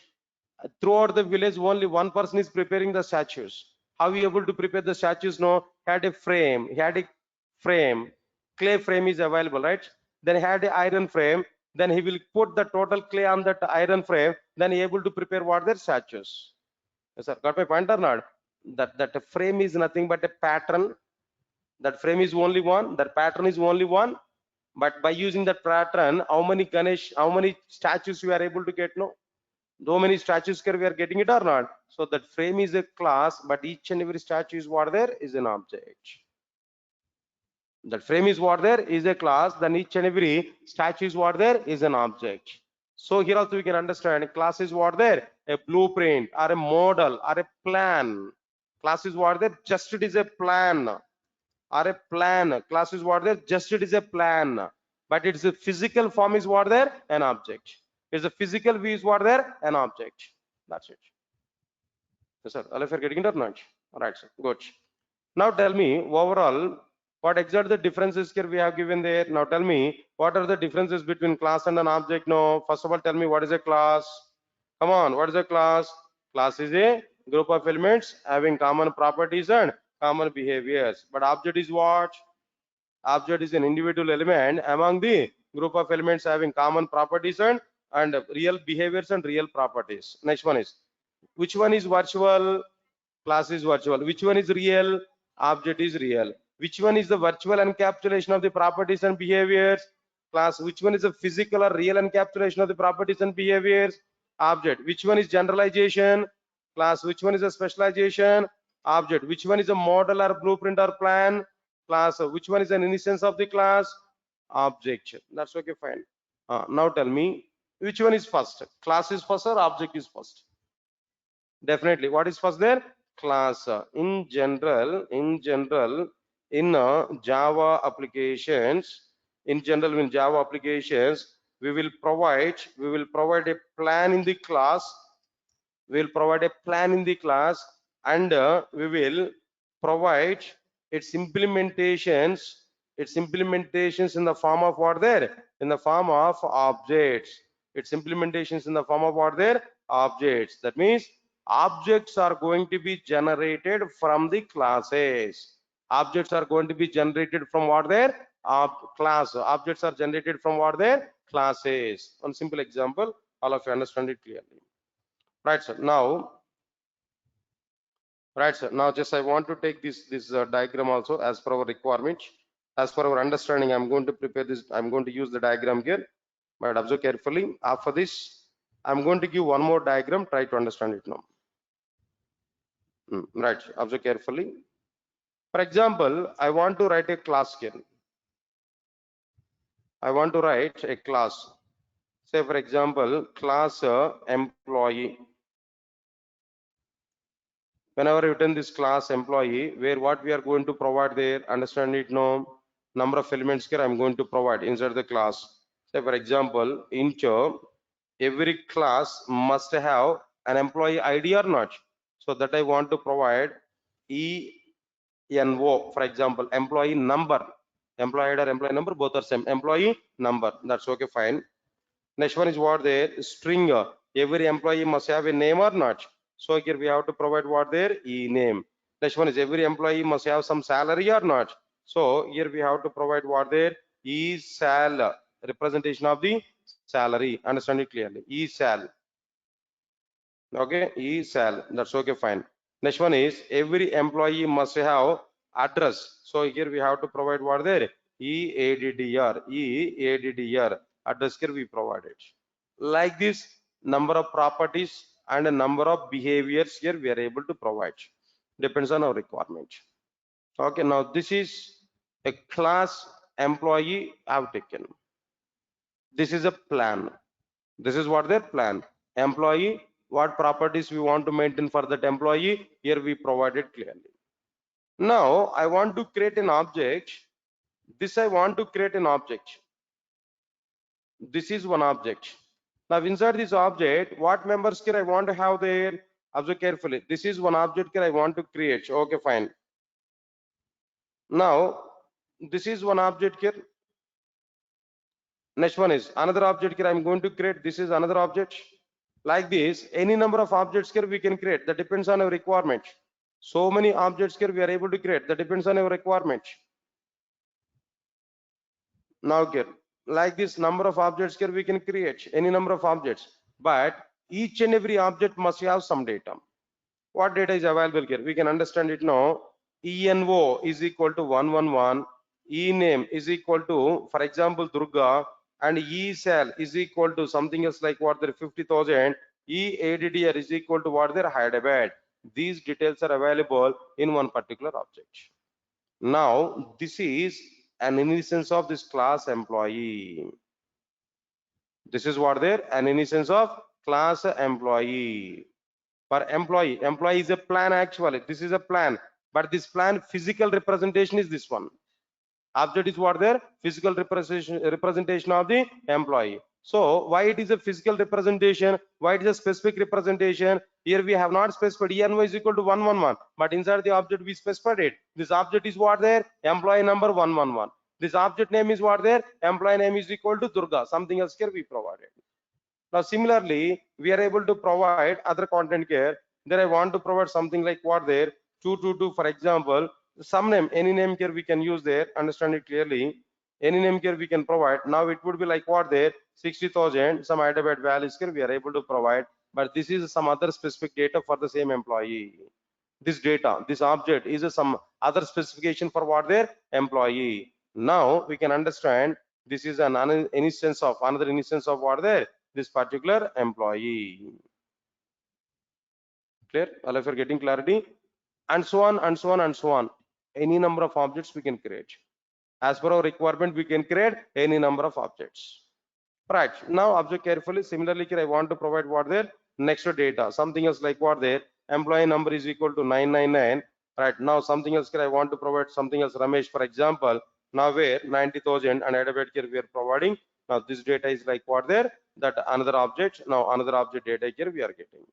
Throughout the village, only one person is preparing the statues. How we able to prepare the statues? No, had a frame. He had a frame. Clay frame is available, right? Then he had an iron frame. Then he will put the total clay on that iron frame. Then he able to prepare what their statues. Yes, sir. Got my point or not? That frame is nothing but a pattern. That frame is only one. That pattern is only one. But by using that pattern, how many Ganesh, how many statues we are able to get? No. Though many statues here we are getting it or not. So that frame is a class, but each and every statue is what there is an object. That frame is what there is a class, then each and every statue is what there is an object. So here also we can understand class is what there, a blueprint or a model or a plan. Class is what there, just it is a plan or a plan. Class is what there, just it is a plan, but it's a physical form is what there, an object. Is a physical view is what there, an object. That's it. Yes, sir. All of you are getting it or not? All right, sir. Good. Now tell me overall what exactly the differences here we have given there. Now tell me what are the differences between class and an object. No, first of all, tell me what is a class. Come on, what is a class? Class is a group of elements having common properties and common behaviors. But object is what? Object is an individual element among the group of elements having common properties and real behaviors and real properties. Next one is, which one is virtual? Class is virtual. Which one is real? Object is real. Which one is the virtual encapsulation of the properties and behaviors? Class. Which one is the physical or real encapsulation of the properties and behaviors? Object. Which one is generalization? Class. Which one is a specialization? Object. Which one is a model or blueprint or plan? Class. Which one is an instance of the class? Object. That's okay, fine. Now tell me, which one is first? Class is first or object is first? Definitely. What is first there? Class. In general, in Java applications, in Java applications, we will provide a plan in the class. We will provide a plan in the class, and we will provide its implementations in the form of what there, in the form of objects. Its implementations in the form of what there, objects. That means objects are going to be generated from the classes. Objects are going to be generated from what there, class. Objects are generated from what there, classes. One simple example, all of you understand it clearly, right? So now Right, sir. Now just I want to take this diagram also as per our requirement, as per our understanding. I'm going to prepare this. I'm going to use the diagram here, but observe carefully. After this, I'm going to give one more diagram. Try to understand it now. Right. Observe carefully. For example, I want to write a class here. I want to write a class. Say for example, class employee. Whenever you return this class employee, where what we are going to provide there, understand it now. Number of elements here I'm going to provide inside the class. Say for example, integer, every class must have an employee ID or not. So that I want to provide ENO, for example, employee number. Employee ID or employee number, both are same. Employee number, that's okay, fine. Next one is what there, string. Every employee must have a name or not. So here we have to provide what there, e name. Next one is every employee must have some salary or not. So here we have to provide what there, e sal, representation of the salary. Understand it clearly, e sal. Okay, e sal, that's okay, fine. Next one is every employee must have address. So here we have to provide what there, EADDR, EADDR, address here we provided. Like this, number of properties and a number of behaviors here we are able to provide. Depends on our requirement. Okay, now this is a class employee I have taken. This is a plan. This is what their plan. Employee, what properties we want to maintain for that employee, here we provided clearly. Now I want to create an object. This I want to create an object. This is one object. Now inside this object, what members here I want to have there? Observe carefully. This is one object here I want to create. Okay, fine. Now this is one object here. Next one is another object here I'm going to create. This is another object. Like this, any number of objects here we can create. That depends on our requirement. So many objects here we are able to create. That depends on our requirement. Now here, like this number of objects here we can create any number of objects, but each and every object must have some data. What data is available here? We can understand it now. ENO is equal to 111, E name is equal to, for example, Durga, and E cell is equal to something else like what there 50,000, EADDR is equal to what there Hyderabad. These details are available in one particular object. Now this is an instance of this class employee. This is what there, an instance of class employee. For employee is a plan. Actually this is a plan, but this plan physical representation is this one. Object is what there, physical representation of the employee. So why it is a physical representation, why it is a specific representation? Here we have not specified ENO is equal to 111, but inside the object we specified it. This object is what there, employee number 111. This object name is what there, employee name is equal to Durga. Something else here we provided. Now similarly, we are able to provide other content here. There I want to provide something like what there, 222, for example, some name, any name here we can use there. Understand it clearly. Any name here we can provide. Now it would be like what there, 60,000, some Hyderabad values here we are able to provide, but this is some other specific data for the same employee. This data, this object is some other specification for what their employee. Now we can understand this is an instance of another instance of what there, this particular employee. Clear? All of you are getting clarity? And so on and so on and so on. Any number of objects we can create. As per our requirement, we can create any number of objects. Right. Now observe carefully. Similarly, here I want to provide what there, next data. Something else like what there, employee number is equal to 999. Right. Now something else here I want to provide something else, Ramesh, for example. Now where 90,000 and Hyderabad here we are providing. Now this data is like what there, that another object. Now another object data here we are getting.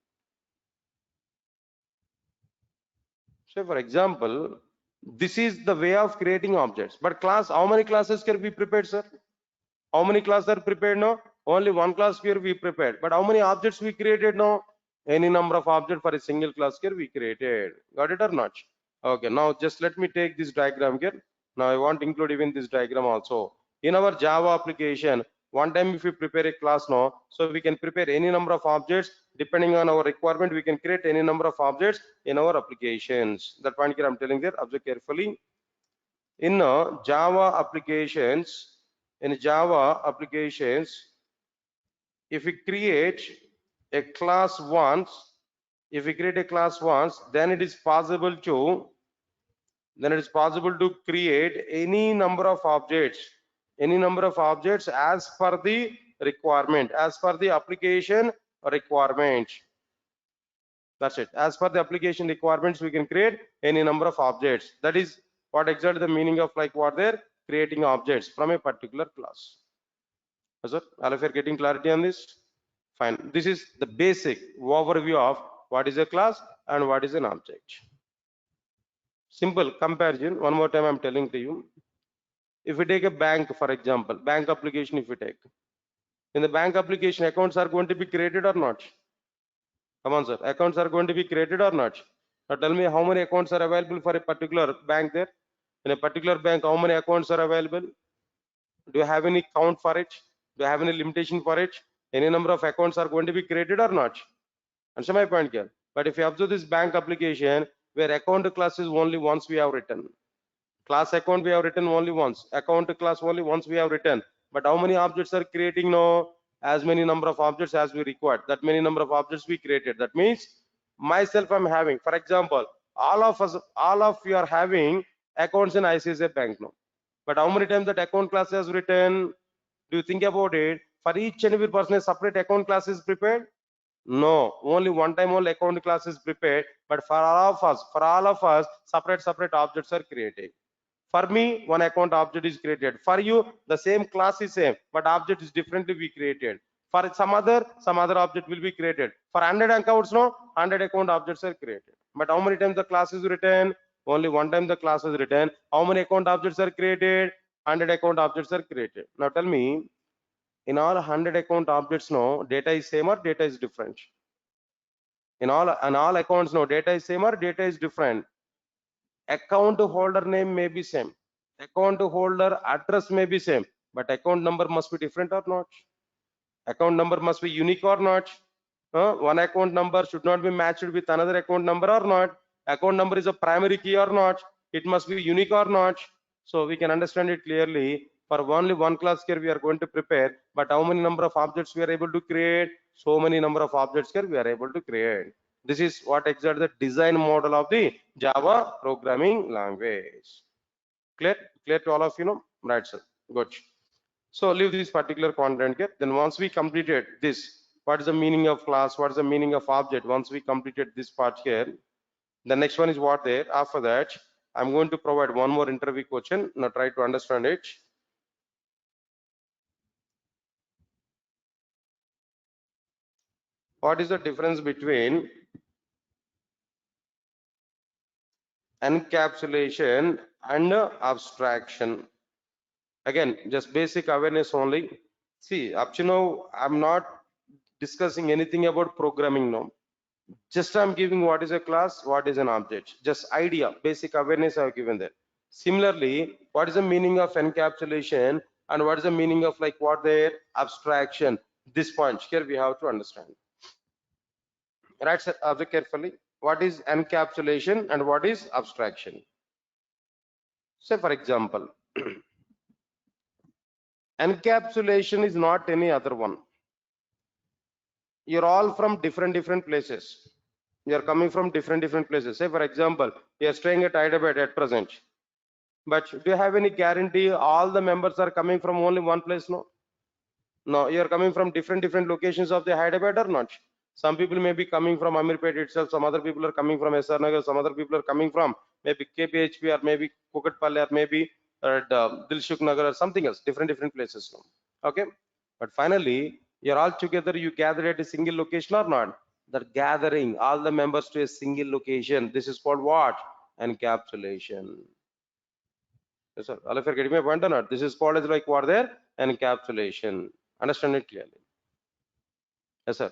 So for example, this is the way of creating objects. But class, how many classes can be prepared, sir? How many classes are prepared now? Only one class here we prepared. But how many objects we created now? Any number of objects for a single class here we created. Got it or not? Okay, now just let me take this diagram here. Now I want to include even this diagram also. In our Java application, One time if we prepare a class now, so we can prepare any number of objects depending on our requirement. We can create any number of objects in our applications. That point here I'm telling there, observe carefully. In Java applications, if we create a class once, then it is possible to create any number of objects as per the requirement, as per the application requirement. That's it. As per the application requirements, we can create any number of objects. That is what exactly the meaning of like what they're creating objects from a particular class. Sir, all of you are getting clarity on this? Fine. This is the basic overview of what is a class and what is an object. Simple comparison. One more time I'm telling to you. If we take a bank, for example, bank application, if we take, in the bank application, accounts are going to be created or not? Come on, sir. Accounts are going to be created or not? Now tell me how many accounts are available for a particular bank there? In a particular bank, how many accounts are available? Do you have any count for it? Do you have any limitation for it? Any number of accounts are going to be created or not? Answer my point here. But if you observe this bank application, where account class is only once we have written. Class account we have written only once. Account class only once we have written. But how many objects are creating now? As many number of objects as we required. That many number of objects we created. That means myself I'm having. For example, all of you are having accounts in ICICI Bank now. But how many times that account class has written? Do you think about it? For each and every person, a separate account class is prepared? No, only one time only account class is prepared. But for all of us, separate objects are created. For me, one account object is created. For you, the same class is same, but object is differently be created. For some other object will be created. For 100 accounts, no, 100 account objects are created. But how many times the class is written? Only one time the class is written. How many account objects are created? 100 account objects are created. Now tell me, in all 100 account objects, no, data is same or data is different? In all accounts, no, data is same or data is different? Account holder name may be same, account holder address may be same, but account number must be different or not? Account number must be unique or not? One account number should not be matched with another account number or not? Account number is a primary key or not? It must be unique or not? So we can understand it clearly. For only one class here we are going to prepare, but how many number of objects we are able to create? So many number of objects here we are able to create. This is what exactly the design model of the Java programming language. Clear to all of you know? Right, sir. Good. So leave this particular content here. Then once we completed this, what is the meaning of class? What is the meaning of object? Once we completed this part here, the next one is what there. After that, I'm going to provide one more interview question. Now try to understand it. What is the difference between encapsulation and abstraction? Again, just basic awareness only. See, up to now, I'm not discussing anything about programming now. Just I'm giving what is a class, what is an object. Just idea, basic awareness I've given there. Similarly, what is the meaning of encapsulation and what is the meaning of like what their abstraction? This point here we have to understand. Right, sir, observe carefully. What is encapsulation and what is abstraction? Say for example, encapsulation is not any other one. You're all from different places. You're coming from different places. Say for example, you're staying at Hyderabad at present. But do you have any guarantee all the members are coming from only one place? No. No, you're coming from different locations of the Hyderabad or not? Some people may be coming from Amirpet itself. Some other people are coming from SR Nagar. Some other people are coming from maybe KPHP or maybe Kukatpally or maybe Dilshuk Nagar or something else. Different places. No. Okay. But finally, you're all together. You gather at a single location or not? That gathering all the members to a single location. This is called what? Encapsulation. Yes, sir. All of you are getting my point or not? This is called as like what there? Encapsulation. Understand it clearly. Yes, sir.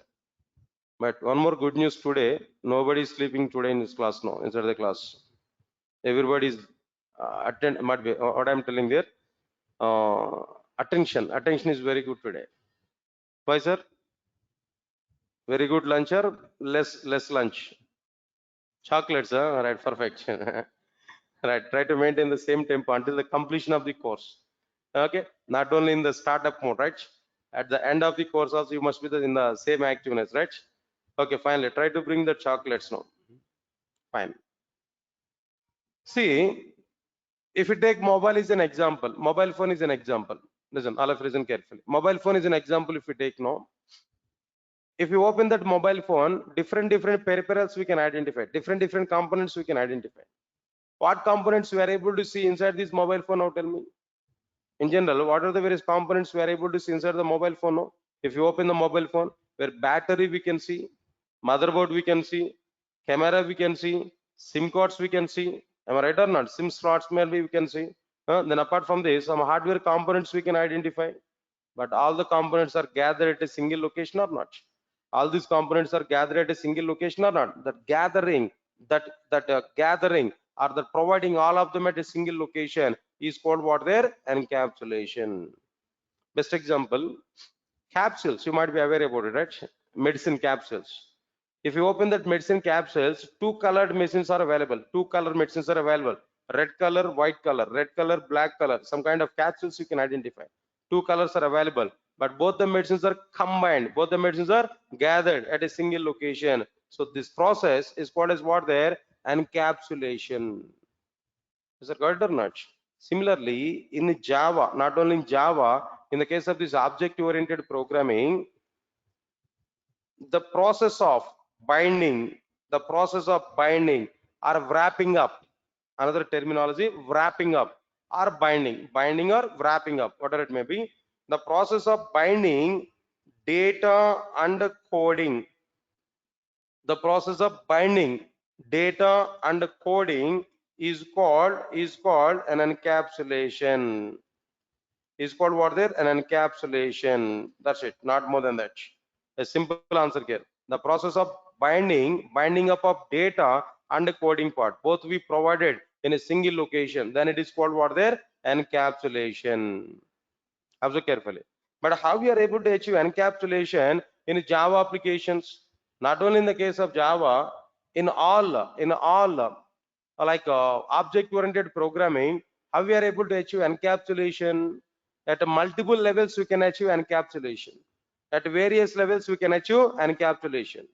But one more good news today. Nobody is sleeping today in this class now, inside the class. Everybody is attend. What I'm telling there. Attention is very good today. Why, sir? Very good lunch or less lunch? Chocolates, huh? Right, perfect. Right, try to maintain the same tempo until the completion of the course. Okay, not only in the startup mode, right? At the end of the course also you must be in the same activeness, right? Okay, finally try to bring the chocolates now. Fine. See, if you take mobile is an example, mobile phone is an example. Listen, all of you listen carefully. Mobile phone is an example if you take now. If you open that mobile phone, different peripherals we can identify, different components we can identify. What components we are able to see inside this mobile phone now, tell me. In general, what are the various components we are able to see inside the mobile phone now? If you open the mobile phone, where battery we can see, motherboard we can see, camera we can see, SIM cards we can see. Am I right or not? SIM slots maybe we can see. Then apart from this, some hardware components we can identify. But all the components are gathered at a single location or not? All these components are gathered at a single location or not? That gathering, gathering, or the providing all of them at a single location is called what there? Encapsulation. Best example, capsules. You might be aware about it, right? Medicine capsules. If you open that medicine capsules, two colored medicines are available. Two color medicines are available. Red color, white color, red color, black color. Some kind of capsules you can identify. Two colors are available, but both the medicines are combined. Both the medicines are gathered at a single location. So this process is called as what there? Encapsulation. Is that correct or not? Similarly, in Java, not only in Java, in the case of this object-oriented programming, the process of binding, or wrapping up, another terminology, wrapping up or binding or wrapping up, whatever it may be, the process of binding data and coding, the process of binding data and coding is called an encapsulation. Is called what there? An encapsulation. That's it, not more than that. A simple answer here. The process of binding up of data and the coding part, both we provided in a single location, then it is called what there? Encapsulation. Observe carefully. But how we are able to achieve encapsulation in Java applications? Not only in the case of Java, in all like object-oriented programming, how we are able to achieve encapsulation? At multiple levels we can achieve encapsulation. At various levels we can achieve encapsulation.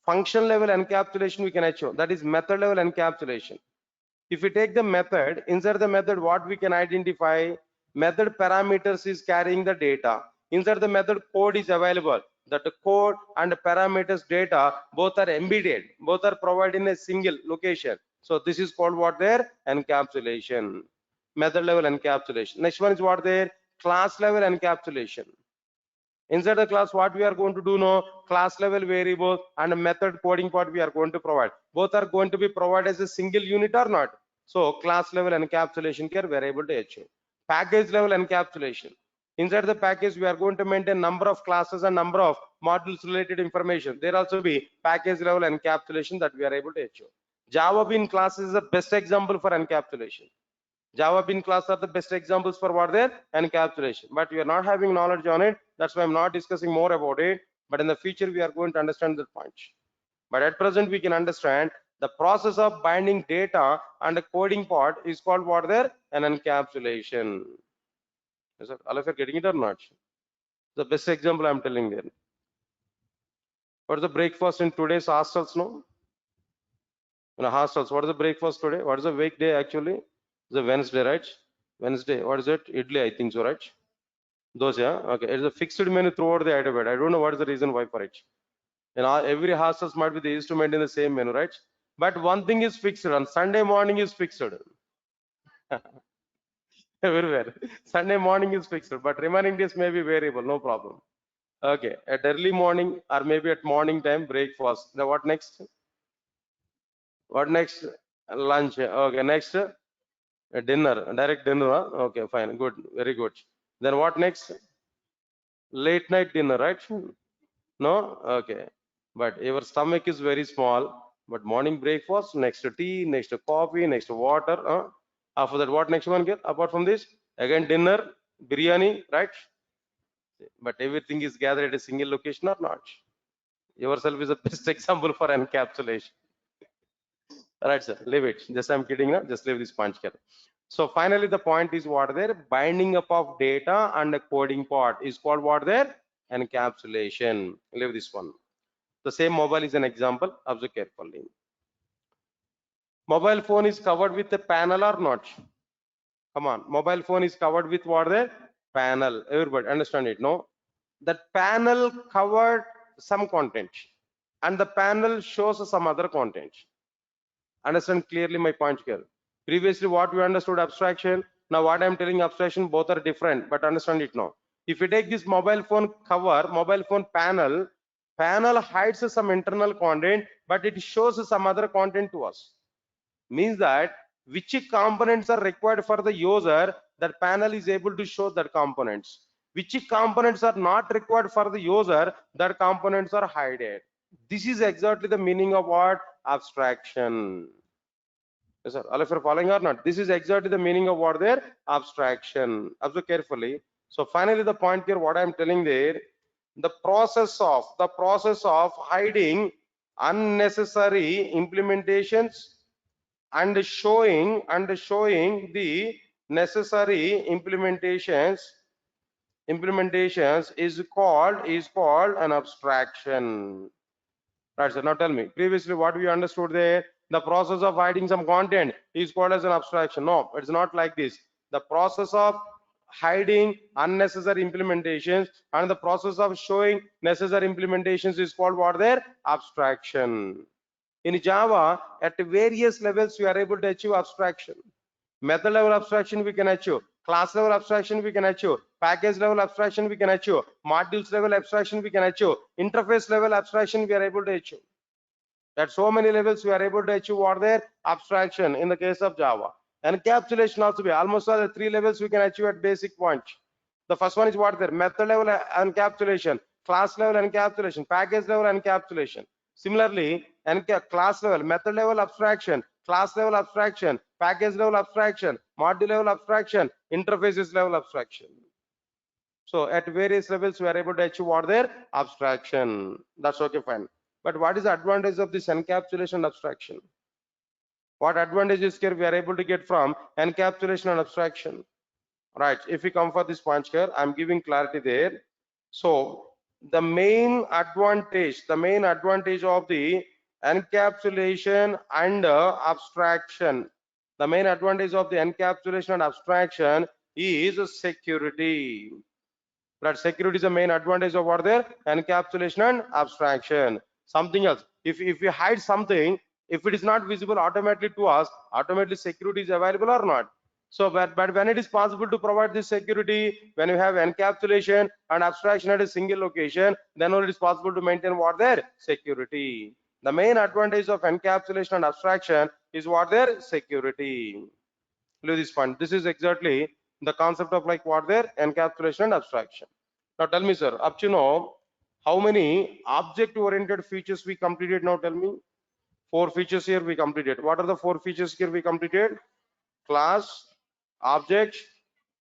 Function level encapsulation we can achieve, that is method level encapsulation. If we take the method, inside the method what we can identify? Method parameters is carrying the data. Inside the method code is available. That code and parameters data both are embedded, both are provided in a single location. So this is called what there? Encapsulation. Method level encapsulation. Next one is what there? Class level encapsulation. Inside the class, what we are going to do now? Class level variable and method coding part we are going to provide. Both are going to be provided as a single unit or not? So class level encapsulation here we are able to achieve. Package level encapsulation. Inside the package, we are going to maintain number of classes and number of modules related information. There also be package level encapsulation that we are able to achieve. Java Bean classes is the best example for encapsulation. Java Bean class are the best examples for what there? Encapsulation. But we are not having knowledge on it. That's why I'm not discussing more about it. But in the future, we are going to understand the point. But at present, we can understand the process of binding data and the coding part is called what there? An encapsulation. Is that all of you are getting it or not? The best example I'm telling there. What is the breakfast in today's hostels? No? In the hostels, what is the breakfast today? What is the weekday actually? It's a Wednesday, right? Wednesday. What is it? Idli, I think so, right? Those, yeah. Okay. It's a fixed menu throughout the alphabet. I don't know what is the reason why for it. And every hostels might be they used to maintain the same menu, right? But one thing is fixed. On Sunday morning is fixed. Everywhere. Sunday morning is fixed, but remaining days may be variable. No problem. Okay. At early morning or maybe at morning time, breakfast. Now what next? What next? Lunch. Okay. Next. Dinner, direct dinner. Huh? Okay, fine, good, very good. Then what next? Late night dinner, right? No? Okay. But your stomach is very small. But morning breakfast, next to tea, next to coffee, next to water. After that, what next one get? Apart from this, again dinner, Biryani, right? But everything is gathered at a single location or not? Yourself is the best example for encapsulation. Right, sir. Leave it. Just I'm kidding now. Just leave this punch here. So finally, the point is what there? Binding up of data and the coding part is called what there? Encapsulation. Leave this one. The same mobile is an example. Observe carefully. Mobile phone is covered with a panel or not? Come on. Mobile phone is covered with what there? Panel. Everybody understand it? No? That panel covered some content and the panel shows some other content. Understand clearly my point here. Previously, what we understood abstraction, now what I'm telling abstraction, both are different, but understand it now. If you take this mobile phone cover, mobile phone panel, panel hides some internal content, but it shows some other content to us. Means that which components are required for the user, that panel is able to show that components. Which components are not required for the user, that components are hidden. This is exactly the meaning of what? Abstraction. Yes, sir. All of you are following or not? This is exactly the meaning of what there? Abstraction. Observe carefully. So finally, the point here, what I am telling there, the process of hiding unnecessary implementations and showing the necessary implementations is called an abstraction. Right, so now tell me, previously what we understood there, the process of hiding some content is called as an abstraction. No, it's not like this. The process of hiding unnecessary implementations and the process of showing necessary implementations is called what there? Abstraction. In Java, at various levels, we are able to achieve abstraction. Method level abstraction we can achieve, class level abstraction we can achieve, package level abstraction we can achieve, modules level abstraction we can achieve, interface level abstraction we are able to achieve. At so many levels we are able to achieve what there? Abstraction in the case of Java. Encapsulation also be almost all the 3 levels we can achieve at basic point. The first one is what there? Method level encapsulation, class level encapsulation, package level encapsulation. Similarly, class level, method level abstraction, class level abstraction, package level abstraction, module level abstraction, interfaces level abstraction. So at various levels we are able to achieve what there? Abstraction. That's okay, fine. But what is the advantage of this encapsulation abstraction? What advantages here we are able to get from encapsulation and abstraction? Right, if we come for this point here, I'm giving clarity there. So the main advantage of the encapsulation and abstraction, the main advantage of the encapsulation and abstraction is security. That security is the main advantage of what there? Encapsulation and abstraction. Something else, if we hide something, if it is not visible automatically to us, automatically security is available or not? So but when it is possible to provide this security, when you have encapsulation and abstraction at a single location, then only it is possible to maintain what there? Security. The main advantage of encapsulation and abstraction is what there? Security. Look this point. This is exactly the concept of like what there? Encapsulation and abstraction. Now tell me, sir, up to now, how many object-oriented features we completed? Now tell me. 4 features here we completed. What are the 4 features here we completed? Class, object,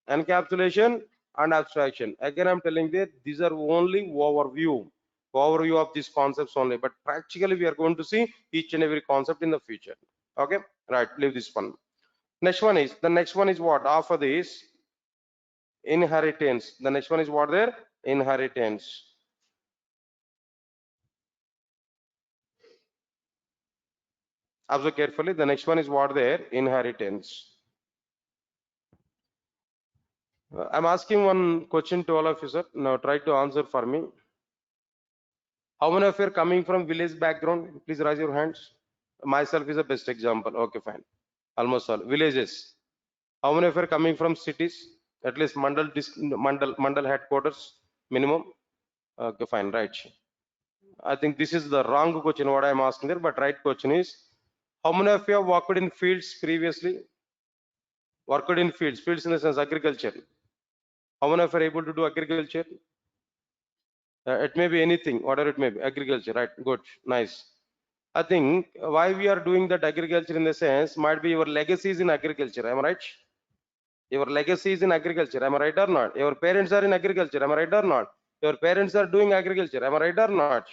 encapsulation, and abstraction. Again, I'm telling that these are only overview of these concepts only. But practically, we are going to see each and every concept in the future. Okay, right. Leave this one. Next one is what? After this, inheritance. The next one is what there? Inheritance. Observe carefully. The next one is what there? Inheritance. I'm asking one question to all of you, sir. Now try to answer for me. How many of you are coming from village background? Please raise your hands. Myself is the best example. Okay, fine. Almost all villages. How many of you are coming from cities? At least mandal headquarters minimum. Okay, fine, right. I think this is the wrong question what I'm asking there, but right question is, how many of you have worked in fields previously? Worked in fields in the sense agriculture. How many of you are able to do agriculture? It may be anything, whatever it may be, agriculture, right? Good, nice. I think why we are doing that agriculture in the sense might be your legacies in agriculture. Am I right? Your legacy is in agriculture, am I right or not? Your parents are in agriculture, am I right or not? Your parents are doing agriculture, am I right or not?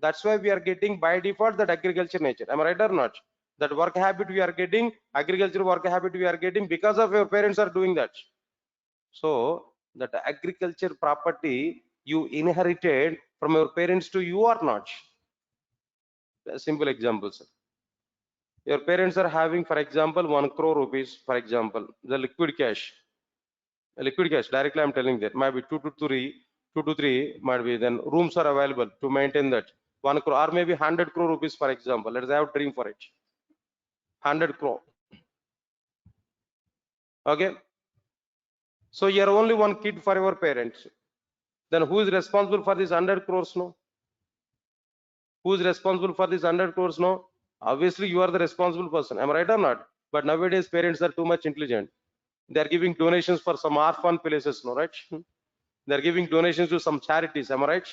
That's why we are getting by default that agriculture nature, am I right or not? That work habit we are getting, agriculture work habit we are getting because of your parents are doing that. So that agriculture property you inherited from your parents to you or not? Simple examples. Your parents are having, for example, 1 crore rupees, for example, the liquid cash. Liquid cash, directly I'm telling that, might be 2 to 3, might be, then rooms are available to maintain that. 1 crore, or maybe 100 crore rupees, for example. Let's have a dream for it. 100 crore. Okay. So you're only one kid for your parents. Then who is responsible for this 100 crores? No? Who is responsible for this 100 crores? No? Obviously, you are the responsible person. Am I right or not? But nowadays, parents are too much intelligent. They are giving donations for some orphan places, no, right? They are giving donations to some charities, am I right?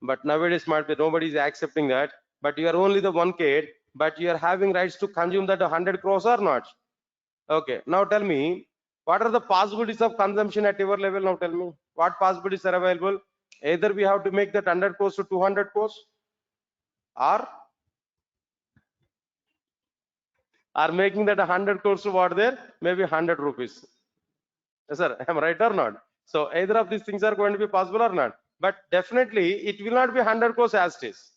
But nowadays, might be nobody is accepting that. But you are only the one kid, but you are having rights to consume that 100 crores or not? Okay, now tell me, what are the possibilities of consumption at your level? Now tell me, what possibilities are available? Either we have to make that 100 crores to 200 crores, or are making that 100 crores to what there? Maybe 100 rupees. Yes, sir, am I right or not? So either of these things are going to be possible or not. But definitely it will not be 100 crores as it is.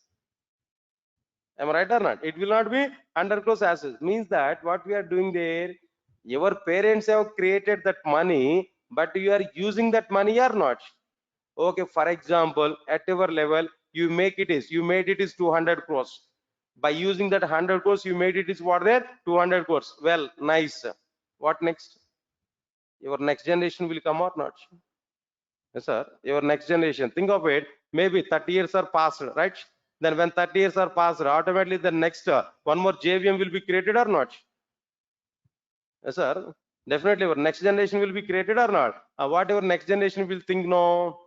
Am I right or not? It will not be 100 crores as it is. Means that what we are doing there, your parents have created that money, but you are using that money or not? Okay, for example, at your level, you made it is 200 crores. By using that 100 crores, you made it is what there? 200 crores. Well, nice. What next? Your next generation will come or not? Yes, sir. Your next generation. Think of it. Maybe 30 years are passed, right? Then when 30 years are passed, automatically the next one more JVM will be created or not? Yes, sir. Definitely, our next generation will be created or not? What your next generation will think? No.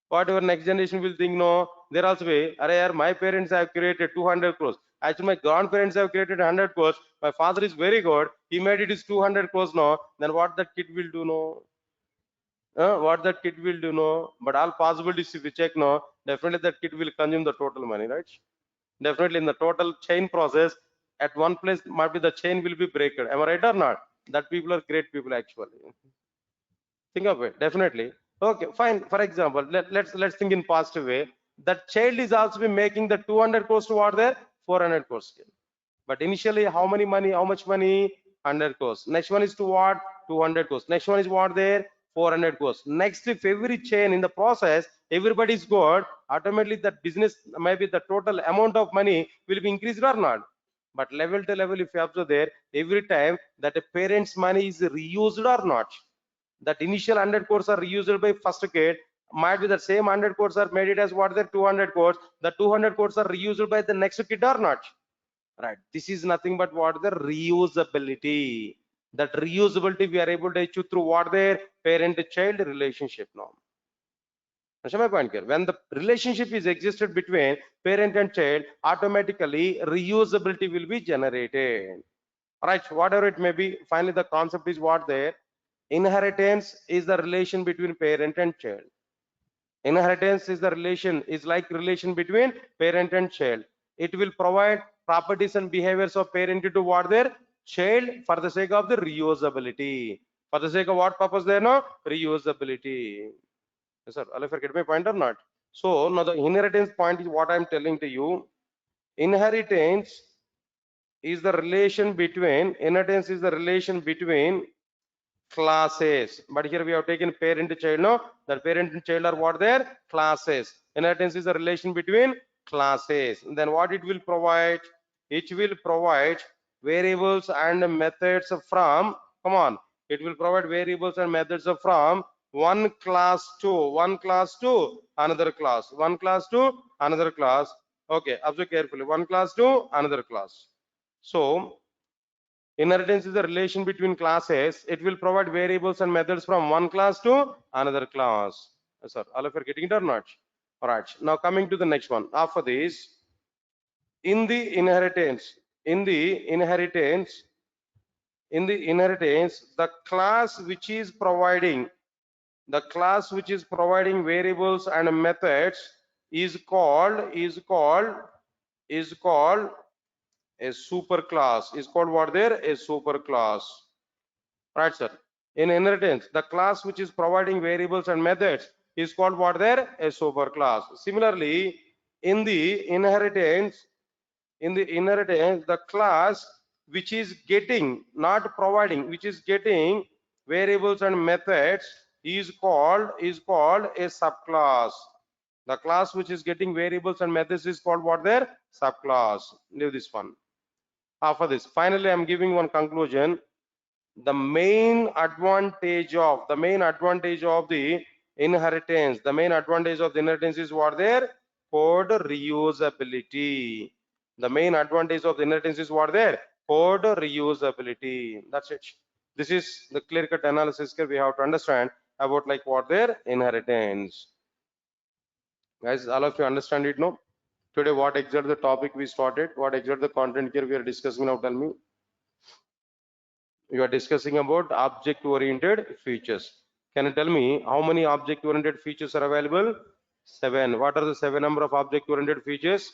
What your next generation will think? No. There also be, Arey, my parents have created 200 crores. Actually, my grandparents have created 100 crores. My father is very good. He made it is 200 crores. No. Then what that kid will do? No. What that kid will do? No. But all possibilities if we check, no, definitely that kid will consume the total money, right? Definitely in the total chain process, at one place might be the chain will be breaker. Am I right or not? That people are great people actually. Think of it, definitely. Okay, fine. For example, let's think in positive way. That child is also be making the 200 crores to what there? 400 crores. But initially, how many money? How much money? 100 crores. Next one is to what? 200 crores. Next one is what there? 400 crores. Next, if every chain in the process, everybody is good, automatically that business, maybe the total amount of money will be increased or not. But level to level, if you observe there, every time that a parent's money is reused or not, that initial 100 crores are reused by first kid, might be the same 100 crores are made it as what the 200 crores, the 200 crores are reused by the next kid or not, right? This is nothing but what the reusability. That reusability we are able to achieve through what their parent child relationship now. Understand my point here? When the relationship is existed between parent and child, automatically reusability will be generated, right? Whatever it may be, finally the concept is what there. Inheritance is the relation between parent and child. Inheritance is the relation, is like relation between parent and child. It will provide properties and behaviors of parent to what their child for the sake of the reusability. For the sake of what purpose there? No, reusability. Yes, sir. I'll forget my point or not. So now the inheritance point is what I'm telling to you. Inheritance is the relation between classes. But here we have taken parent to child. No, the parent and child are what their classes. Inheritance is the relation between classes. Then what it will provide? It will provide variables and methods from, come on, it will provide variables and methods from one class to another class, one class to another class. Okay, observe carefully, one class to another class. So inheritance is the relation between classes. It will provide variables and methods from one class to another class. Sir, all of you are getting it or not? All right. Now coming to the next one. After this, in the inheritance, in the inheritance, the class which is providing variables and methods is called a superclass. Is called what there? A superclass. Right, sir. In inheritance, the class which is providing variables and methods is called what there? A superclass. Similarly, in the inheritance, the class which is getting, not providing, which is getting variables and methods is called a subclass. The class which is getting variables and methods is called what there? Subclass. Leave this one. After this, finally, I'm giving one conclusion. The main advantage of the inheritance is what there? Code reusability. The main advantage of the inheritance is what there? Code reusability. That's it. This is the clear cut analysis here we have to understand about like what their inheritance. Guys, all of you understand it now? Today what exactly the topic we started? What exactly the content here we are discussing now? Tell me. You are discussing about object oriented features. Can you tell me how many object oriented features are available? 7. What are the 7 number of object oriented features?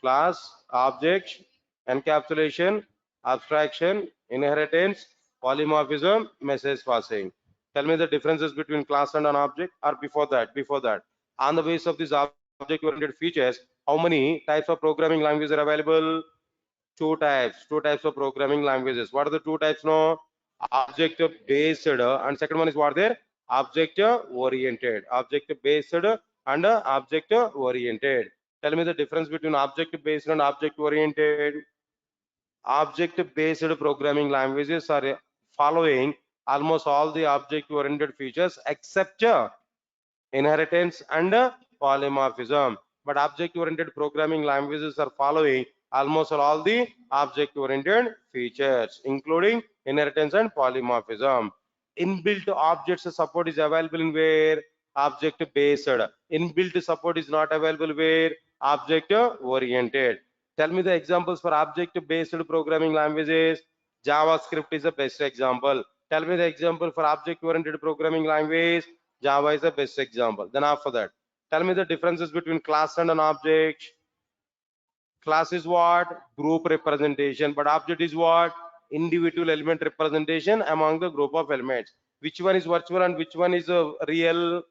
Class, object, encapsulation, abstraction, inheritance, polymorphism, message passing. Tell me the differences between class and an object, or before that. On the basis of these object oriented features, how many types of programming languages are available? Two types of programming languages. What are the two types now? Object based and second one is what there? Object oriented. Object based and object oriented. Tell me the difference between object based and object oriented. Object based programming languages are following almost all the object oriented features except inheritance and polymorphism. But object oriented programming languages are following almost all the object oriented features including inheritance and polymorphism. Inbuilt objects support is available in where? Object based. Inbuilt support is not available where? Object oriented. Tell me the examples for object based programming languages. JavaScript is the best example. Tell me the example for object oriented programming language. Java is the best example. Then after that, tell me the differences between class and an object. Class is what? Group representation, but object is what? Individual element representation among the group of elements. Which one is virtual and which one is real?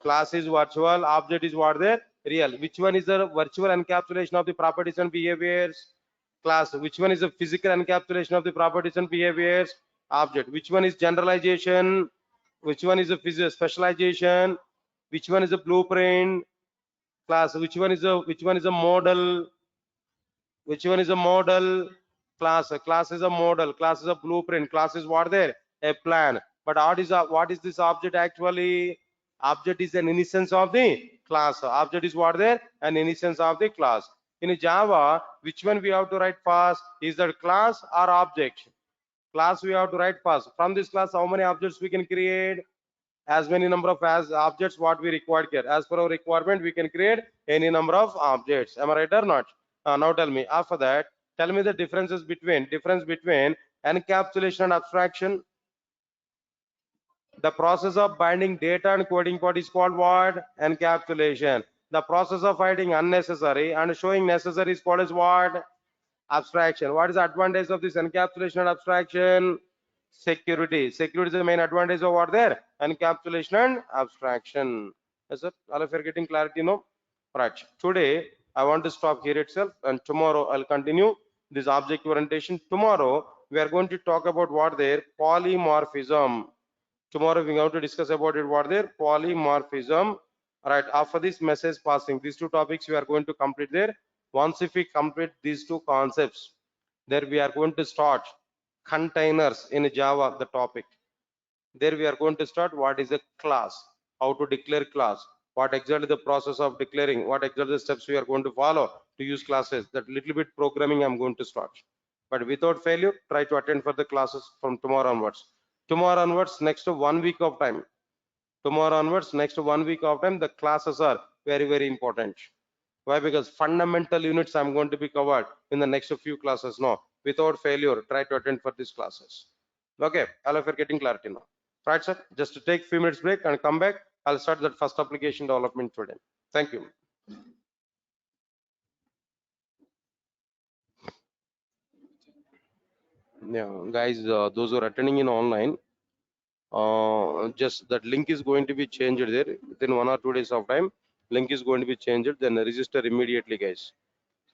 Class is virtual, object is what there? Real. Which one is the virtual encapsulation of the properties and behaviors? Class. Which one is the physical encapsulation of the properties and behaviors? Object. Which one is generalization? Which one is a specialization? Which one is a blueprint? Class. Which one is a model? Which one is a model? Class. Class is a model. Class is a blueprint. Class is what there? A plan. But what is this object actually? Object is an instance of the class. Object is what there? An instance of the class. In Java, which one we have to write first? Is that class or object? Class we have to write first. From this class, how many objects we can create? As many number of objects what we required here. As per our requirement, we can create any number of objects. Am I right or not? Now tell me. After that, tell me the difference between encapsulation and abstraction. The process of binding data and coding part is called what? Encapsulation. The process of hiding unnecessary and showing necessary is called as what? Abstraction. What is the advantage of this encapsulation and abstraction? Security. Security is the main advantage of what there? Encapsulation and abstraction. Yes, sir. All of you are getting clarity now? Right. Today, I want to stop here itself, and tomorrow I'll continue this object orientation. Tomorrow, we are going to talk about what there? Polymorphism. Tomorrow we are going to discuss about it, what there? Polymorphism. Right. After this message passing, these two topics we are going to complete there. Once if we complete these two concepts, there we are going to start containers in Java, the topic. There we are going to start what is a class, how to declare class, what exactly the process of declaring, what exactly the steps we are going to follow to use classes. That little bit programming I'm going to start. But without failure, try to attend for the classes from tomorrow onwards. Tomorrow onwards, next 1 week of time. Tomorrow onwards, next 1 week of time, the classes are very, very important. Why? Because fundamental units I'm going to be covered in the next few classes. No, without failure, try to attend for these classes. Okay, all of you are getting clarity now. Right, sir? Just to take few minutes break and come back. I'll start that first application development today. Thank you. Yeah, guys, those who are attending in online, just that link is going to be changed there within 1 or 2 days of time. Link is going to be changed, then register immediately, guys.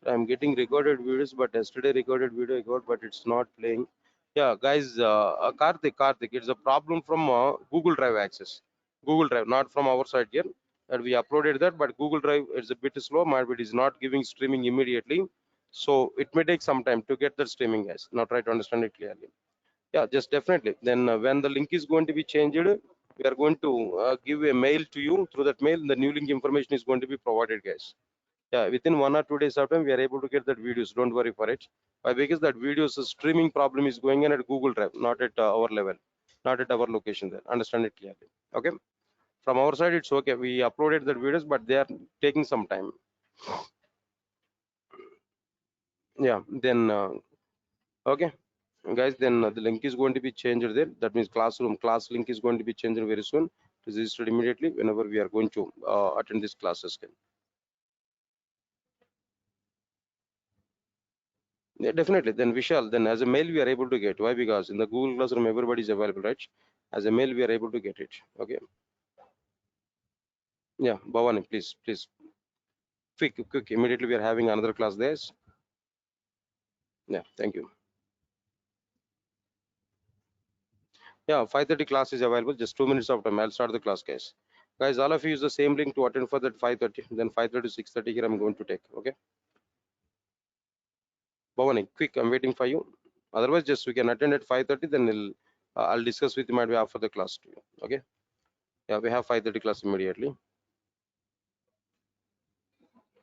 I'm getting recorded videos, but yesterday recorded video I got, but it's not playing. Yeah, guys, Karthik, it's a problem from Google Drive access. Google Drive, not from our side here. And we uploaded that, but Google Drive is a bit slow. Might be it is not giving streaming immediately. So it may take some time to get that streaming, guys. Now try to understand it clearly. Yeah, just definitely. Then when the link is going to be changed, we are going to give a mail to you. Through that mail, the new link information is going to be provided, guys. Yeah, within 1 or 2 days of time, we are able to get that videos. Don't worry for it. Why? Because that videos streaming problem is going on at Google Drive, not at our level, not at our location there. Understand it clearly. Okay. From our side, it's okay. We uploaded the videos, but they are taking some time. Yeah. Then okay, guys. Then the link is going to be changed there. That means class link is going to be changed very soon. Registered immediately whenever we are going to attend these classes. Yeah, definitely. Then Vishal, then as a mail we are able to get. Why? Because in the Google Classroom everybody is available, right? As a mail we are able to get it. Okay. Yeah, Bhavani, please. Quick. Immediately we are having another class there. Yeah, thank you. Yeah, 5:30 class is available. Just 2 minutes of time. I'll start the class, guys. Guys, all of you use the same link to attend for that 5:30. Then 5:30 to 6:30 here I'm going to take. Okay. Bhavani, quick. I'm waiting for you. Otherwise, just we can attend at 5:30. Then I'll discuss with you might be after the class too. Okay. Yeah, we have 5:30 class immediately.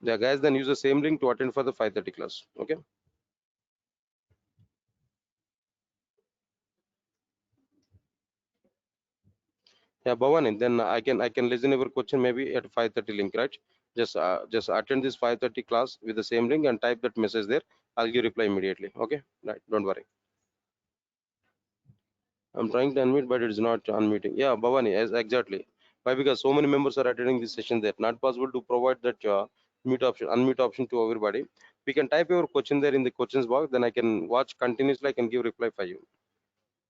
Yeah, guys, then use the same link to attend for the 5:30 class. Okay. Yeah, Bhavani, then I can listen your question maybe at 5:30 link, right? Just attend this 5:30 class with the same link and type that message there. I'll give reply immediately. Okay. Right. Don't worry. I'm trying to unmute, but it's not unmuting. Yeah, Bhavani, as exactly. Why? Because so many members are attending this session there. Not possible to provide that unmute option to everybody. We can type your question there in the questions box. Then I can watch continuously. I can give reply for you.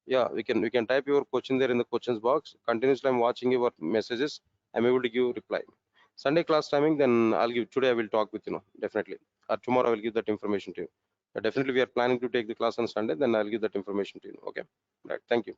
Yeah, we can type your question there in the questions box. Continuously, I'm watching your messages. I'm able to give reply. Sunday class timing, then I'll give. Today I will talk with definitely. Or tomorrow I will give that information to you. Definitely, we are planning to take the class on Sunday. Then I'll give that information to you. Okay. Right. Thank you.